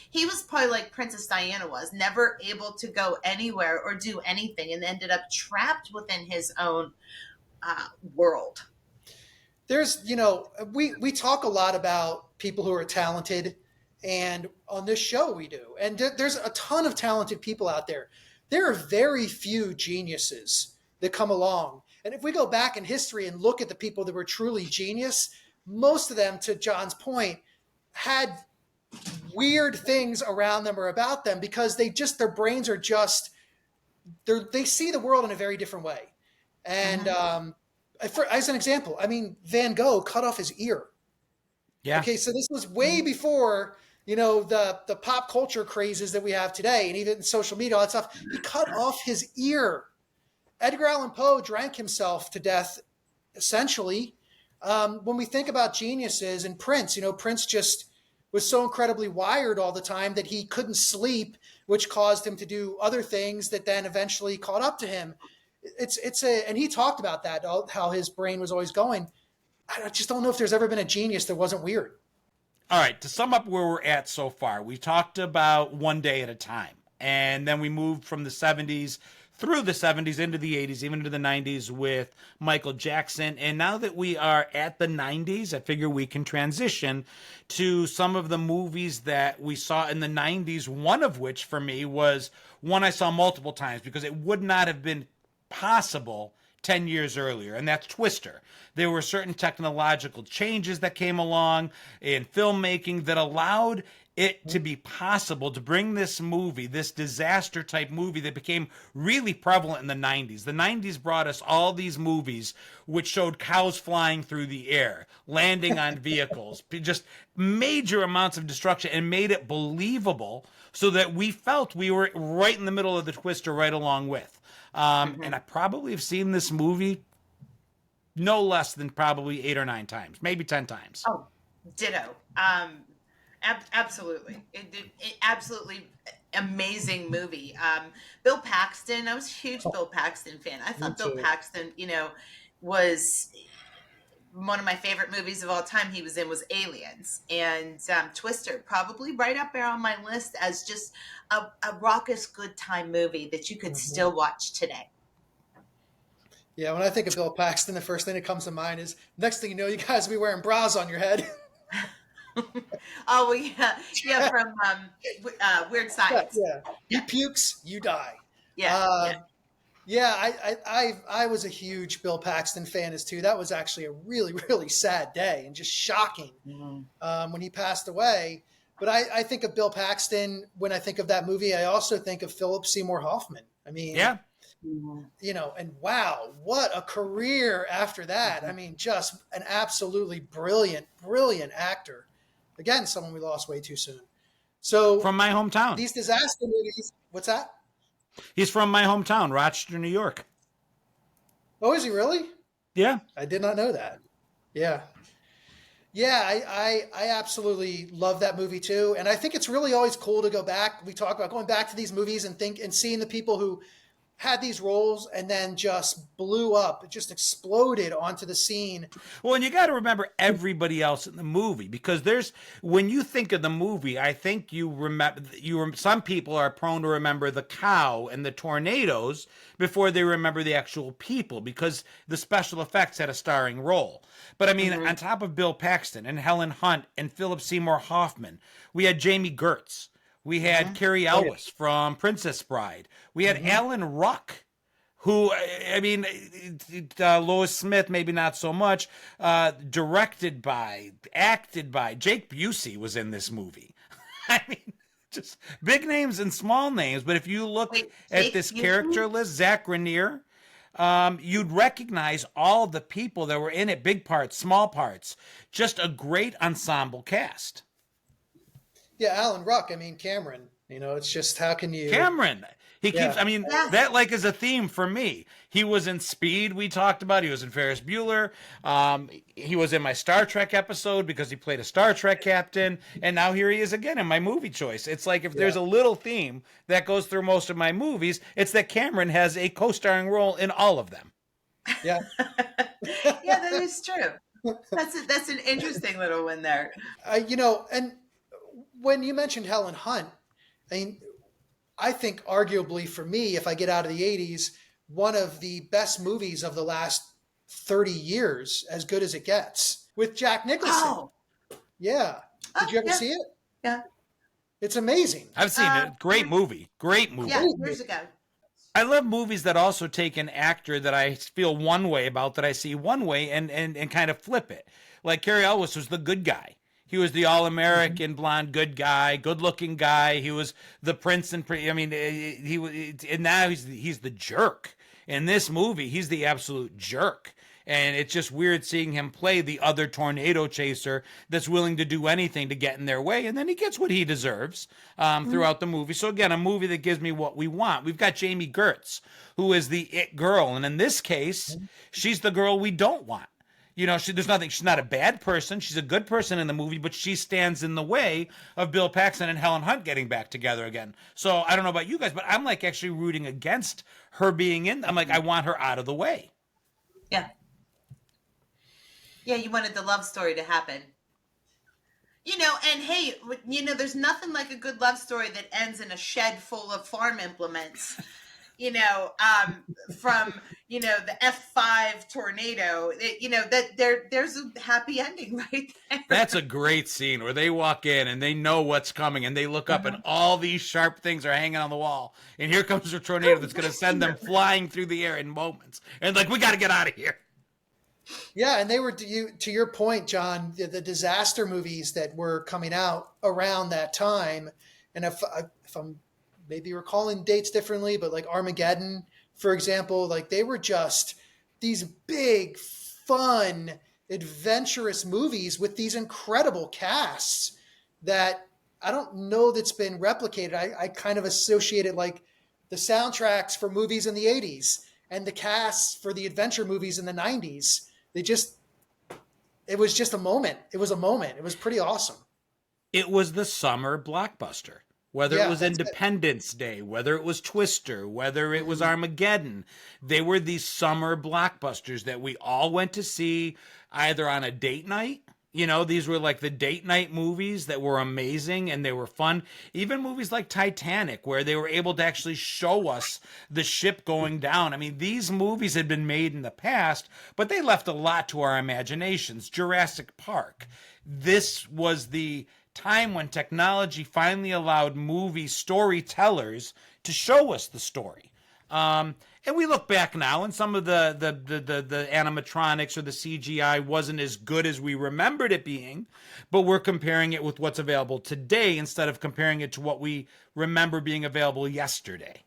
he was probably like Princess Diana was, never able to go anywhere or do anything, and ended up trapped within his own world. There's, we talk a lot about people who are talented, and on this show we do. And there's a ton of talented people out there. There are very few geniuses that come along. And if we go back in history and look at the people that were truly genius, most of them, to John's point, had weird things around them or about them because their brains are just, they see the world in a very different way. And, as an example, I mean, Van Gogh cut off his ear. Yeah. Okay, so this was way before, the pop culture crazes that we have today, and even social media, all that stuff. He cut off his ear. Edgar Allan Poe drank himself to death, essentially. When we think about geniuses and Prince, Prince just was so incredibly wired all the time that he couldn't sleep, which caused him to do other things that then eventually caught up to him. And he talked about that, how his brain was always going. I just don't know if there's ever been a genius that wasn't weird. All right, to sum up where we're at so far, we talked about One Day at a Time, and then we moved from the 70s through the 70s into the 80s, even into the 90s with Michael Jackson. And now that we are at the 90s, I figure we can transition to some of the movies that we saw in the 90s, one of which for me was one I saw multiple times because it would not have been possible 10 years earlier, and that's Twister. There were certain technological changes that came along in filmmaking that allowed it to be possible to bring this movie, this disaster type movie that became really prevalent in the 90s. The 90s brought us all these movies which showed cows flying through the air, landing on vehicles, just major amounts of destruction, and made it believable so that we felt we were right in the middle of the Twister right along with. And I probably have seen this movie no less than probably 8 or 9 times, maybe 10 times. Oh, ditto. Absolutely. It absolutely amazing movie. Bill Paxton, I was a huge Bill Paxton fan. I thought Bill Paxton, was one of my favorite movies of all time he was in was Aliens, and Twister, probably right up there on my list as just a raucous good time movie that you could still watch today. Yeah, when I think of Bill Paxton, the first thing that comes to mind is next thing you know, you guys will be wearing bras on your head. Oh, yeah, from Weird Science. Yeah. He pukes, you die. Yeah. I was a huge Bill Paxton fan as too. That was actually a really, really sad day and just shocking when he passed away. But I think of Bill Paxton when I think of that movie. I also think of Philip Seymour Hoffman. I mean, yeah. And wow, what a career after that. I mean, just an absolutely brilliant, brilliant actor. Again, someone we lost way too soon. So from my hometown, these disaster movies. What's that? He's from my hometown, Rochester, New York. Oh, is he really? Yeah. I did not know that. Yeah. Yeah, I absolutely love that movie too. And I think it's really always cool to go back. We talk about going back to these movies and seeing the people who had these roles and then just blew up, it just exploded onto the scene. Well, and you got to remember everybody else in the movie, because when you think of the movie, I think some people are prone to remember the cow and the tornadoes before they remember the actual people, because the special effects had a starring role. But I mean, on top of Bill Paxton and Helen Hunt and Philip Seymour Hoffman, we had Jamie Gertz. We had Carrie Elwes from Princess Bride. We had Alan Ruck, who, I mean, Lois Smith, maybe not so much, acted by, Jake Busey was in this movie. I mean, just big names and small names. But if you look at this character list, Zach Grenier, you'd recognize all the people that were in it, big parts, small parts. Just a great ensemble cast. Yeah, Alan Ruck. I mean, Cameron. It's just, how can you... Cameron. He keeps, I mean, that like is a theme for me. He was in Speed, we talked about. He was in Ferris Bueller. He was in my Star Trek episode because he played a Star Trek captain. And now here he is again in my movie choice. It's like, if there's a little theme that goes through most of my movies, it's that Cameron has a co-starring role in all of them. Yeah. Yeah, that is true. That's an interesting little one there. And when you mentioned Helen Hunt, I think arguably for me, if I get out of the 80s, one of the best movies of the last 30 years, as good as it gets, with Jack Nicholson. Oh. Yeah. Did you ever see it? Yeah. It's amazing. I've seen it. Great movie. Great movie. Yeah, years ago. I love movies that also take an actor that I feel one way about, that I see one way, and kind of flip it. Like Carrie Elwes was the good guy. He was the all-American blonde good guy, good-looking guy. He was the prince and and now he's the jerk. In this movie, he's the absolute jerk. And it's just weird seeing him play the other tornado chaser that's willing to do anything to get in their way. And then he gets what he deserves throughout the movie. So again, a movie that gives me what we want. We've got Jamie Gertz, who is the it girl. And in this case, she's the girl we don't want. She's not a bad person. She's a good person in the movie, but she stands in the way of Bill Paxton and Helen Hunt getting back together again. So I don't know about you guys, but I'm like actually rooting against her being in. I'm like, I want her out of the way. Yeah. Yeah, you wanted the love story to happen. And hey, there's nothing like a good love story that ends in a shed full of farm implements. From the F5 tornado, there's a happy ending right there. That's a great scene where they walk in and they know what's coming, and they look up and all these sharp things are hanging on the wall, and here comes a tornado that's going to send them flying through the air in moments, and like, we got to get out of here. Yeah, and they were, to your point, John, the disaster movies that were coming out around that time, and if I'm maybe recalling dates differently, but like Armageddon, for example, like they were just these big, fun, adventurous movies with these incredible casts that I don't know that's been replicated. I kind of associated like the soundtracks for movies in the 80s and the casts for the adventure movies in the 90s. It was just a moment. It was a moment. It was pretty awesome. It was the summer blockbuster. Whether it was Independence Day, whether it was Twister, whether it was Armageddon, they were these summer blockbusters that we all went to see either on a date night. These were like the date night movies that were amazing and they were fun. Even movies like Titanic, where they were able to actually show us the ship going down. I mean, these movies had been made in the past, but they left a lot to our imaginations. Jurassic Park. This was the time when technology finally allowed movie storytellers to show us the story. And we look back now, and some of the animatronics or the CGI wasn't as good as we remembered it being, but we're comparing it with what's available today instead of comparing it to what we remember being available yesterday.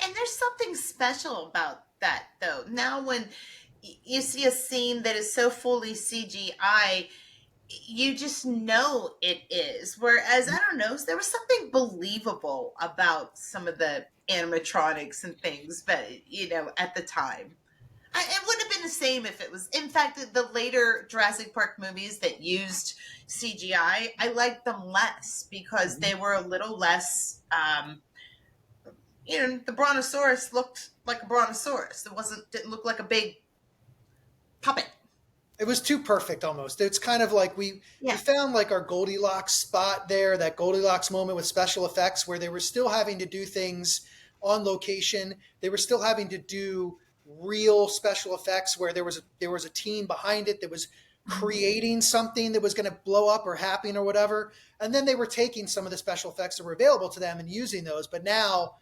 And there's something special about that, though. Now when you see a scene that is so fully CGI, you just know it is. Whereas, I don't know, there was something believable about some of the animatronics and things, but, at the time. It wouldn't have been the same if it was... In fact, the later Jurassic Park movies that used CGI, I liked them less because they were a little less... the brontosaurus looked like a brontosaurus. Didn't look like a big puppet. It was too perfect almost. It's kind of like we found like our Goldilocks spot there, that Goldilocks moment with special effects where they were still having to do things on location. They were still having to do real special effects where there was a team behind it that was creating something that was going to blow up or happen or whatever. And then they were taking some of the special effects that were available to them and using those. But now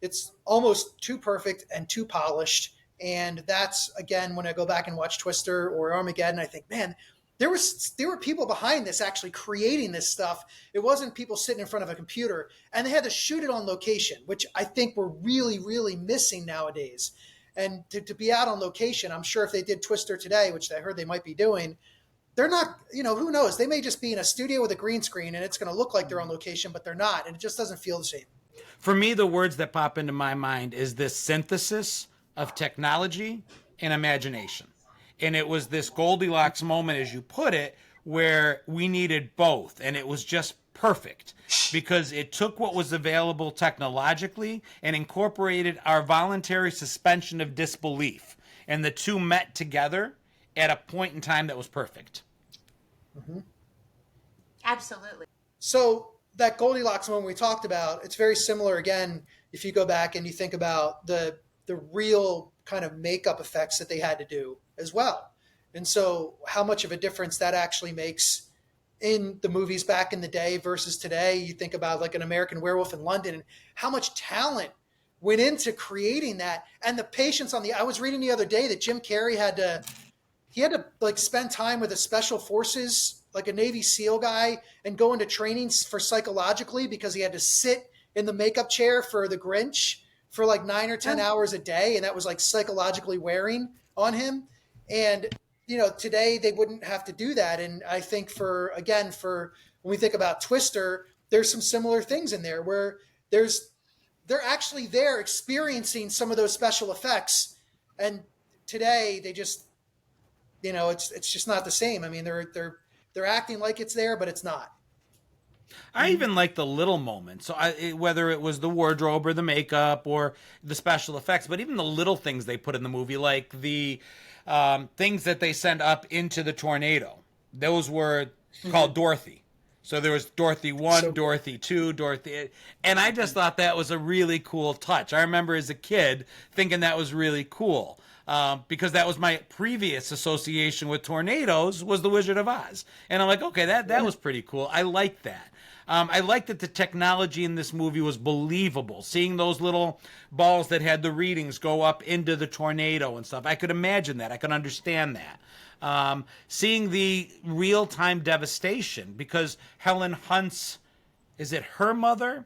it's almost too perfect and too polished. And that's, again, when I go back and watch Twister or Armageddon, I think, man, there were people behind this actually creating this stuff. It wasn't people sitting in front of a computer, and they had to shoot it on location, which I think we're really, really missing nowadays. And to be out on location, I'm sure if they did Twister today, which I heard they might be doing, they're not, who knows? They may just be in a studio with a green screen and it's going to look like they're on location, but they're not. And it just doesn't feel the same. For me, the words that pop into my mind is this synthesis of technology and imagination. And it was this Goldilocks moment, as you put it, where we needed both. And it was just perfect because it took what was available technologically and incorporated our voluntary suspension of disbelief. And the two met together at a point in time that was perfect. Mm-hmm. Absolutely. So that Goldilocks moment we talked about, it's very similar again, if you go back and you think about the real kind of makeup effects that they had to do as well. And so how much of a difference that actually makes in the movies back in the day versus today. You think about like An American Werewolf in London and how much talent went into creating that. And the patience I was reading the other day that Jim Carrey had to like spend time with a special forces, like a Navy SEAL guy, and go into training for psychologically because he had to sit in the makeup chair for the Grinch for like 9 or 10 hours a day. And that was like psychologically wearing on him. And, today they wouldn't have to do that. And I think for when we think about Twister, there's some similar things in there where they're actually there experiencing some of those special effects. And today they just, it's just not the same. I mean, they're acting like it's there, but it's not. I even like the little moments. So whether it was the wardrobe or the makeup or the special effects, but even the little things they put in the movie, like the things that they send up into the tornado. Those were called Dorothy. So there was Dorothy 1, Dorothy 2, Dorothy... And I just thought that was a really cool touch. I remember as a kid thinking that was really cool. Because that was my previous association with tornadoes was The Wizard of Oz. And I'm like, okay, that was pretty cool. I like that. I like that the technology in this movie was believable. Seeing those little balls that had the readings go up into the tornado and stuff. I could imagine that. I could understand that. Seeing the real-time devastation because Helen Hunt's, is it her mother?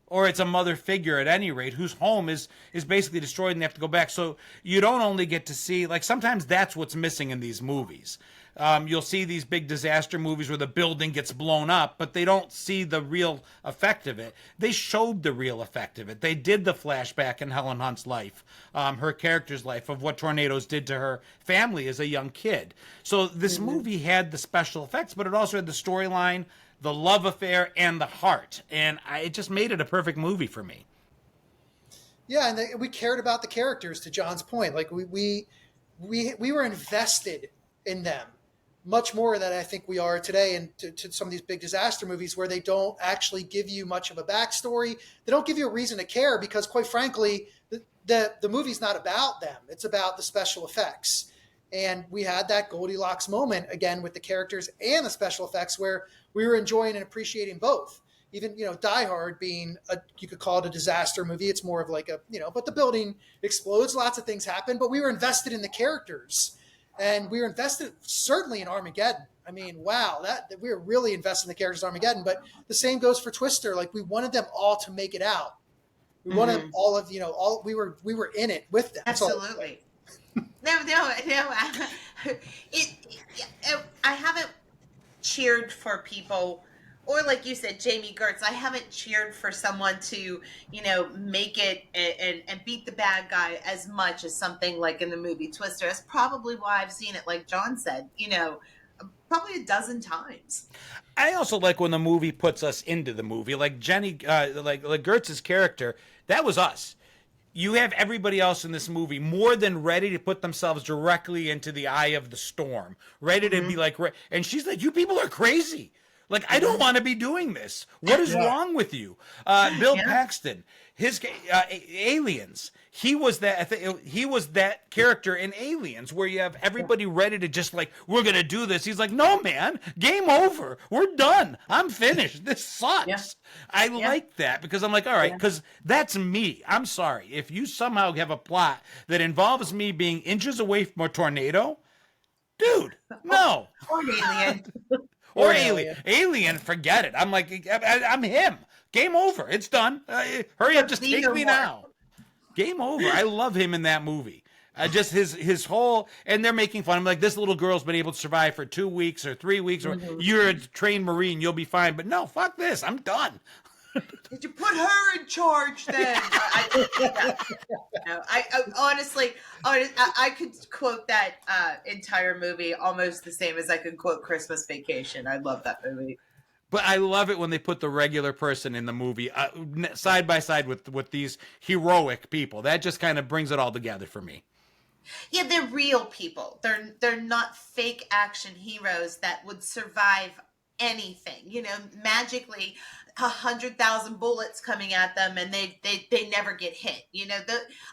Or it's a mother figure at any rate, whose home is basically destroyed and they have to go back. So you don't only get to see, like sometimes that's what's missing in these movies. You'll see these big disaster movies where the building gets blown up, but they don't see the real effect of it. They showed the real effect of it. They did the flashback in Helen Hunt's life, her character's life, of what tornadoes did to her family as a young kid. So this movie had the special effects, but it also had the storyline, the love affair, and the heart. And it just made it a perfect movie for me. Yeah, and we cared about the characters, to John's point. Like we were invested in them much more than I think we are today, and to some of these big disaster movies where they don't actually give you much of a backstory. They don't give you a reason to care because, quite frankly, the movie's not about them. It's about the special effects. And we had that Goldilocks moment again with the characters and the special effects where we were enjoying and appreciating both. Even, Die Hard being you could call it a disaster movie. It's more of like but the building explodes, lots of things happen, but we were invested in the characters. And we were invested certainly in Armageddon. I mean, wow, that we were really invested in the characters of Armageddon. But the same goes for Twister. Like we wanted them all to make it out. We wanted all of all we were in it with them. Absolutely. No. I haven't cheered for people, or like you said, Jamie Gertz. I haven't cheered for someone to, make it and beat the bad guy as much as something like in the movie Twister. That's probably why I've seen it, like John said, probably a dozen times. I also like when the movie puts us into the movie, like Jenny, like Gertz's character. That was us. you have everybody else in this movie more than ready to put themselves directly into the eye of the storm, ready to be like, and she's like, you people are crazy. Like, I don't want to be doing this. What is wrong with you? Bill Paxton, his Aliens. He was that. He was that character in Aliens, where you have everybody ready to just like, we're gonna do this. He's like, no, man, game over. We're done. I'm finished. This sucks. Yeah. I like that because I'm like, all right, because that's me. I'm sorry if you somehow have a plot that involves me being inches away from a tornado, dude. No. Or an alien. Or Alien. Alien, forget it. I'm like, I'm him. Game over. It's done. Hurry up, just take me now. Game over. I love him in that movie. Just his whole, and they're making fun. I'm like, this little girl's been able to survive for 2 weeks or 3 weeks, or you're a trained Marine, you'll be fine. But no, fuck this. I'm done. Did you put her in charge then? I honestly, I could quote that entire movie almost the same as I could quote Christmas Vacation. I love that movie. But I love it when they put the regular person in the movie side by side with these heroic people. That just kind of brings it all together for me. Yeah, they're real people. They're not fake action heroes that would survive anything. You know, magically 100,000 bullets coming at them and they never get hit. You know,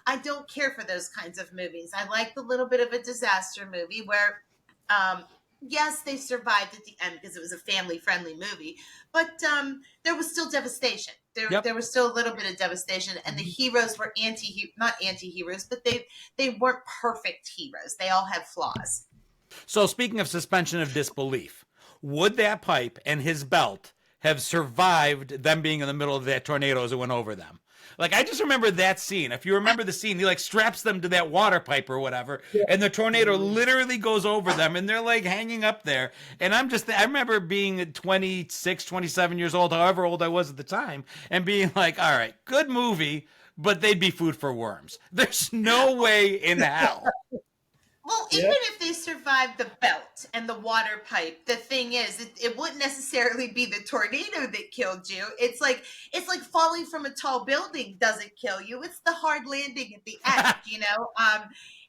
I don't care for those kinds of movies. I like the little bit of a disaster movie where yes, they survived at the end because it was a family-friendly movie, but there was still devastation. There was still a little bit of devastation, and the heroes were not anti-heroes, but they weren't perfect heroes. They all have flaws. So speaking of suspension of disbelief, would that pipe and his belt have survived them being in the middle of that tornado as it went over them? Like, I just remember that scene. If you remember the scene, he like straps them to that water pipe or whatever, and the tornado literally goes over them, and they're like hanging up there. And I remember being 26, 27 years old, however old I was at the time, and being like, all right, good movie, but they'd be food for worms. There's no way in hell. Well, even if they survived the belt and the water pipe, the thing is, it wouldn't necessarily be the tornado that killed you. It's like falling from a tall building doesn't kill you. It's the hard landing at the end, you know?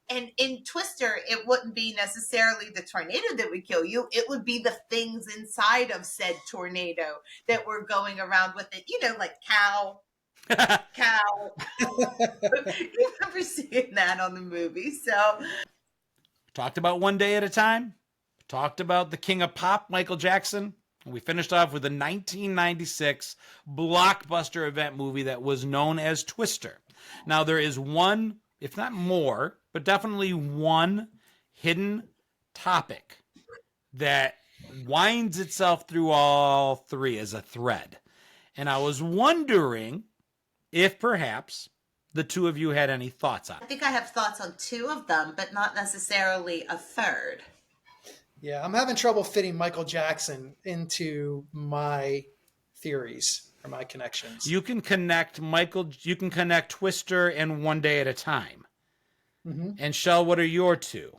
And in Twister, it wouldn't be necessarily the tornado that would kill you. It would be the things inside of said tornado that were going around with it, you know, like cow. You remember seeing that on the movie, so... Talked about One Day at a Time. Talked about the King of Pop, Michael Jackson. And we finished off with the 1996 blockbuster event movie that was known as Twister. Now, there is one, if not more, but definitely one hidden topic that winds itself through all three as a thread. And I was wondering if perhaps the two of you had any thoughts on it. I think I have thoughts on two of them, but not necessarily a third. Yeah, I'm having trouble fitting Michael Jackson into my theories or my connections. You can connect Twister and One Day at a Time. Mm-hmm. And Shell, what are your two?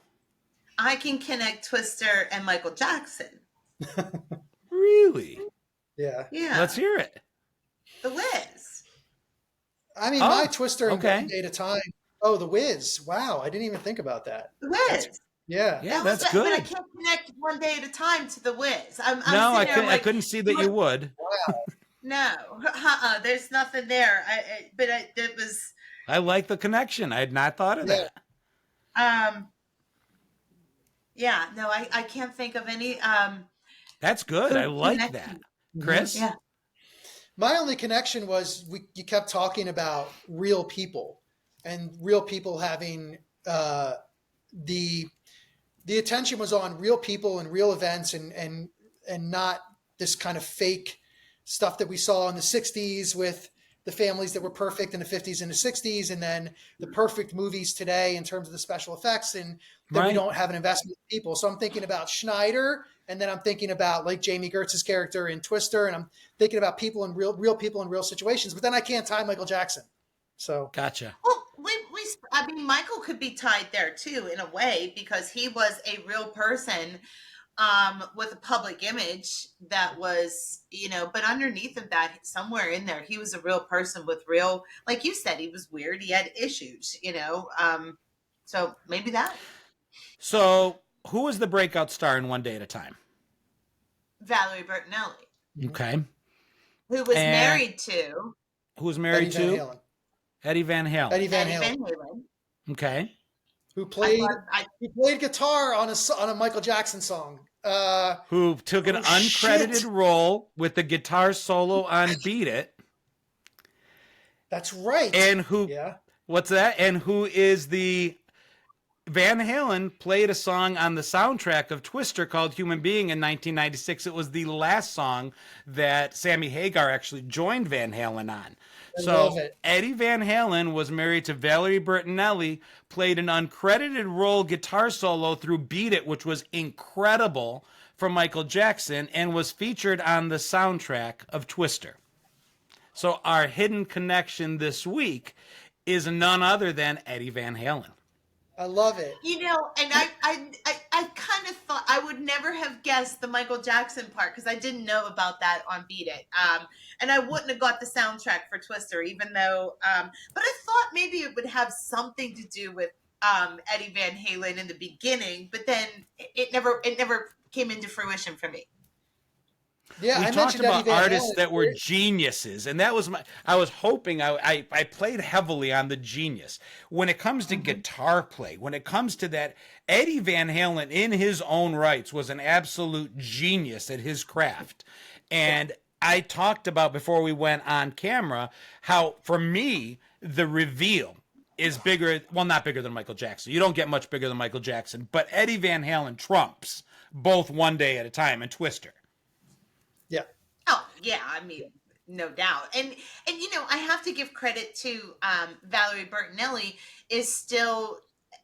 I can connect Twister and Michael Jackson. Really? Yeah. Let's hear it. The Wiz. I mean, my Twister and One Day at a Time. Oh, The Wiz. Wow, I didn't even think about that. The Wiz. That's good. But I can't connect One Day at a Time to The Wiz. I couldn't see that you would. Wow. No, there's nothing there. It was. I like the connection. I had not thought of that. Yeah, no, I can't think of any. That's good. I like that. Chris? Yeah. My only connection was you kept talking about real people and real people having the attention was on real people and real events and not this kind of fake stuff that we saw in the 60s with the families that were perfect in the 50s and the 60s, and then the perfect movies today in terms of the special effects, and then we don't have an investment in people. So I'm thinking about Schneider, and then I'm thinking about like Jamie Gertz's character in Twister, and I'm thinking about people in real people in real situations. But then I can't tie Michael Jackson. So gotcha. Well, I mean, Michael could be tied there too in a way because he was a real person with a public image that was, but underneath of that, somewhere in there, he was a real person with real, like you said, he was weird. He had issues, so maybe that. So, who was the breakout star in One Day at a Time? Valerie Bertinelli. Okay. Who was And married to who was married Eddie Van to? Halen. Eddie Van Halen. Eddie Van Eddie Halen. Van Halen. Okay. Who played guitar on a Michael Jackson song. Who took an uncredited role with the guitar solo on Beat It. That's right. And who, yeah. What's that? And who is the, Van Halen played a song on the soundtrack of Twister called Human Being in 1996. It was the last song that Sammy Hagar actually joined Van Halen on. So Eddie Van Halen was married to Valerie Bertinelli, played an uncredited role guitar solo through Beat It, which was incredible for Michael Jackson, and was featured on the soundtrack of Twister. So our hidden connection this week is none other than Eddie Van Halen. I love it. And I kind of thought I would never have guessed the Michael Jackson part because I didn't know about that on Beat It. And I wouldn't have got the soundtrack for Twister, even though, but I thought maybe it would have something to do with Eddie Van Halen in the beginning, but then it never came into fruition for me. Yeah, we I talked about artists Halen. that were geniuses, and that was I was hoping I played heavily on the genius. When it comes to guitar play, when it comes to that, Eddie Van Halen in his own rights was an absolute genius at his craft. And I talked about before we went on camera how, for me, the reveal is bigger, well, not bigger than Michael Jackson. You don't get much bigger than Michael Jackson, but Eddie Van Halen trumps both One Day at a Time and Twister. Yeah. Oh, yeah. I mean, no doubt. And I have to give credit to Valerie Bertinelli is still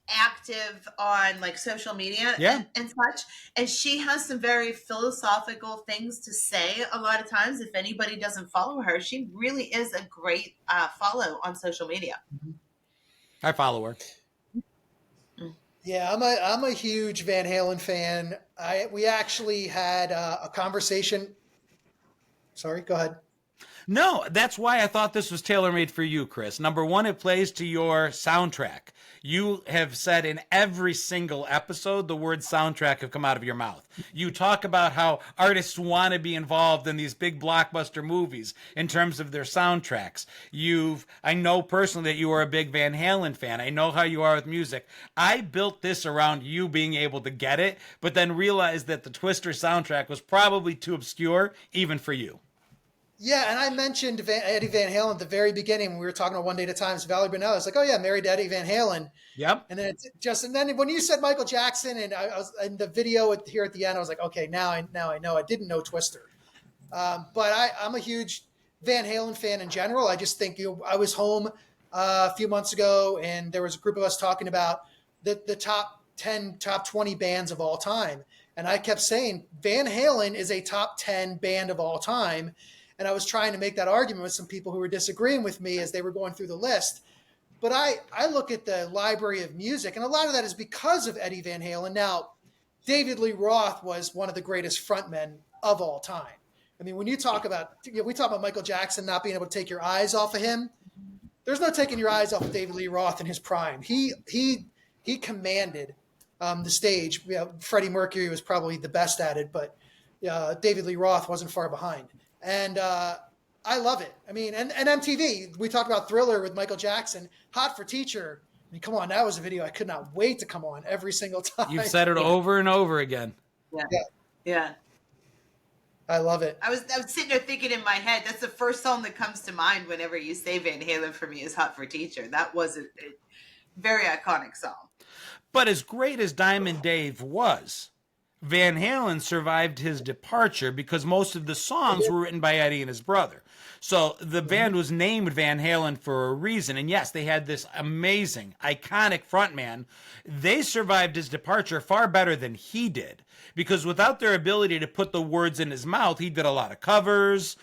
active on like social media and such. And she has some very philosophical things to say a lot of times. If anybody doesn't follow her, she really is a great follow on social media. I follow her. Yeah, I'm a huge Van Halen fan. We actually had a conversation. Sorry, go ahead. No, that's why I thought this was tailor-made for you, Chris. Number one, it plays to your soundtrack. You have said in every single episode the word soundtrack have come out of your mouth. You talk about how artists want to be involved in these big blockbuster movies in terms of their soundtracks. I know personally that you are a big Van Halen fan. I know how you are with music. I built this around you being able to get it, but then realized that the Twister soundtrack was probably too obscure even for you. Yeah, and I mentioned Eddie Van Halen at the very beginning when we were talking about One Day at a Time. Valerie Bertinelli. I was like, "Oh yeah, married to Eddie Van Halen." Yep. And then and then when you said Michael Jackson, and I was in the video here at the end, I was like, "Okay, now I know." I didn't know Twister, but I'm a huge Van Halen fan in general. I just think I was home a few months ago, and there was a group of us talking about the top 10, top 20 bands of all time, and I kept saying Van Halen is a top 10 band of all time. And I was trying to make that argument with some people who were disagreeing with me as they were going through the list. But I look at the library of music, and a lot of that is because of Eddie Van Halen. Now, David Lee Roth was one of the greatest frontmen of all time. I mean, when we talk about Michael Jackson not being able to take your eyes off of him, there's no taking your eyes off of David Lee Roth in his prime. He commanded the stage. Freddie Mercury was probably the best at it, but David Lee Roth wasn't far behind. And I love it. I mean, and MTV, we talked about Thriller with Michael Jackson, Hot for Teacher. I mean, come on, that was a video I could not wait to come on every single time. You've said it over and over again. Yeah. I love it. I was sitting there thinking in my head, that's the first song that comes to mind whenever you say Van Halen for me is Hot for Teacher. That was a very iconic song. But as great as Diamond Dave was, Van Halen survived his departure because most of the songs were written by Eddie and his brother. So the band was named Van Halen for a reason. And yes, they had this amazing, iconic frontman. They survived his departure far better than he did, because without their ability to put the words in his mouth, he did a lot of covers.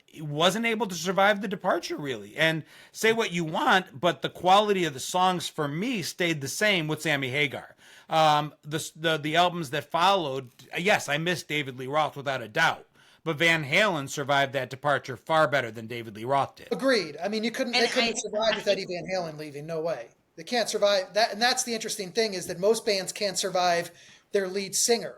He wasn't able to survive the departure, really. And say what you want, but the quality of the songs for me stayed the same with Sammy Hagar. The albums that followed, yes, I miss David Lee Roth without a doubt. But Van Halen survived that departure far better than David Lee Roth did. Agreed. I mean, they couldn't survive with Eddie Van Halen leaving. No way. They can't survive that. And that's the interesting thing, is that most bands can't survive their lead singer,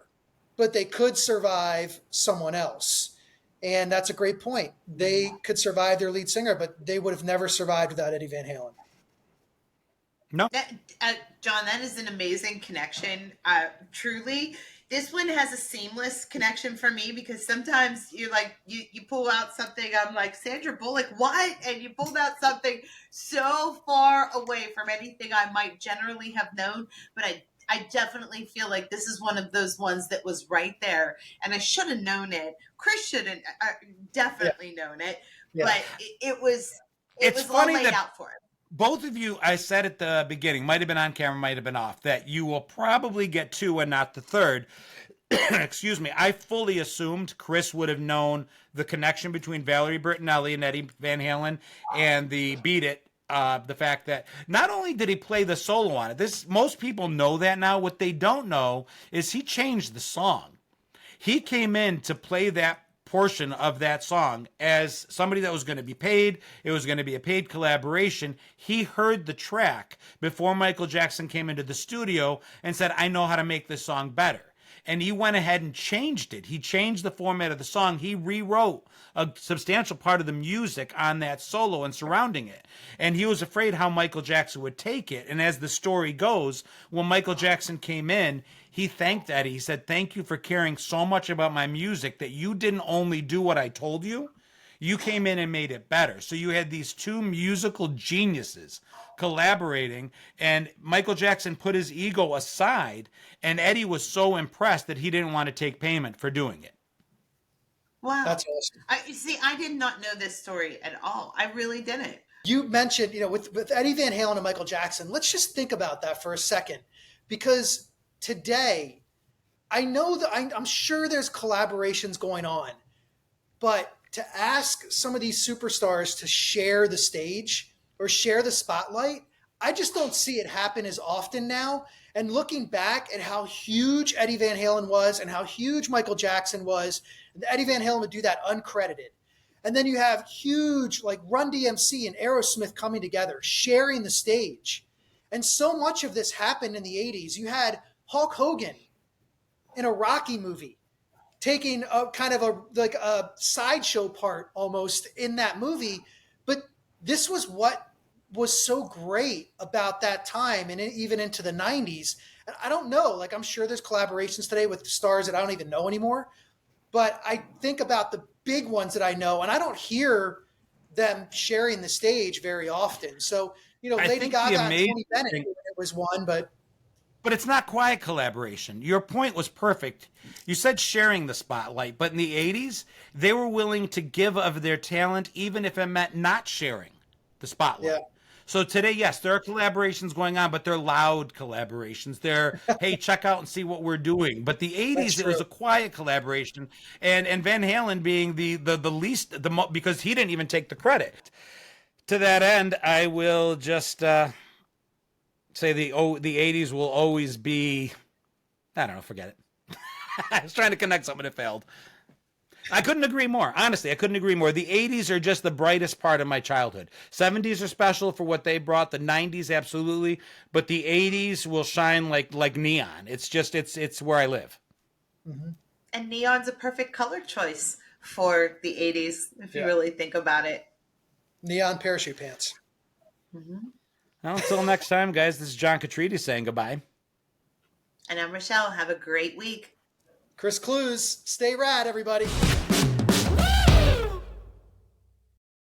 but they could survive someone else. And that's a great point. They could survive their lead singer, but they would have never survived without Eddie Van Halen. No. John, that is an amazing connection. Truly. This one has a seamless connection for me, because sometimes you're like, you pull out something, I'm like, Sandra Bullock, what? And you pulled out something so far away from anything I might generally have known. But I definitely feel like this is one of those ones that was right there. And I should have known it. Chris should have definitely known it. Yeah. But it was funny all laid out for him. Both of you, I said at the beginning, might have been on camera, might have been off, that you will probably get two and not the third. Excuse me. I fully assumed Chris would have known the connection between Valerie Bertinelli and Eddie Van Halen and the Beat It. The fact that not only did he play the solo on it, most people know that now. What they don't know is he changed the song. He came in to play that portion of that song as somebody that was going to be paid. It was going to be a paid collaboration. He heard the track before Michael Jackson came into the studio and said, I know how to make this song better. And he went ahead and changed it. He changed the format of the song. He rewrote a substantial part of the music on that solo and surrounding it. And he was afraid how Michael Jackson would take it. And as the story goes, when Michael Jackson came in, he thanked Eddie. He said, thank you for caring so much about my music that you didn't only do what I told you, you came in and made it better. So you had these two musical geniuses collaborating, and Michael Jackson put his ego aside, and Eddie was so impressed that he didn't want to take payment for doing it. Wow. That's awesome. I did not know this story at all. I really didn't. You mentioned, with Eddie Van Halen and Michael Jackson, let's just think about that for a second, because today, I know that I'm sure there's collaborations going on, but to ask some of these superstars to share the stage or share the spotlight, I just don't see it happen as often now. And looking back at how huge Eddie Van Halen was and how huge Michael Jackson was, Eddie Van Halen would do that uncredited. And then you have huge like Run DMC and Aerosmith coming together, sharing the stage. And so much of this happened in the 80s. You had Hulk Hogan in a Rocky movie taking a kind of a sideshow part almost in that movie. But this was what was so great about that time and even into the 90s. And I don't know, like I'm sure there's collaborations today with stars that I don't even know anymore. But I think about the big ones that I know, and I don't hear them sharing the stage very often. So, Lady Gaga and Tony Bennett was one, but it's not quiet collaboration. Your point was perfect. You said sharing the spotlight, but in the 80s, they were willing to give of their talent, even if it meant not sharing the spotlight. Yeah. So today, yes, there are collaborations going on, but they're loud collaborations. They're, hey, check out and see what we're doing. But the 80s, it was a quiet collaboration, and Van Halen being the least, because he didn't even take the credit. To that end, I will just say the 80s will always be, I don't know, forget it. I was trying to connect something that failed. I couldn't agree more. Honestly, I couldn't agree more. The 80s are just the brightest part of my childhood. 70s are special for what they brought. The 90s, absolutely. But the 80s will shine like neon. It's just, it's where I live. Mm-hmm. And neon's a perfect color choice for the 80s, if you really think about it. Neon parachute pants. Mm-hmm. Well, until next time, guys, this is John Catriti saying goodbye. And I'm Rochelle. Have a great week. Chris Clues, stay rad, everybody.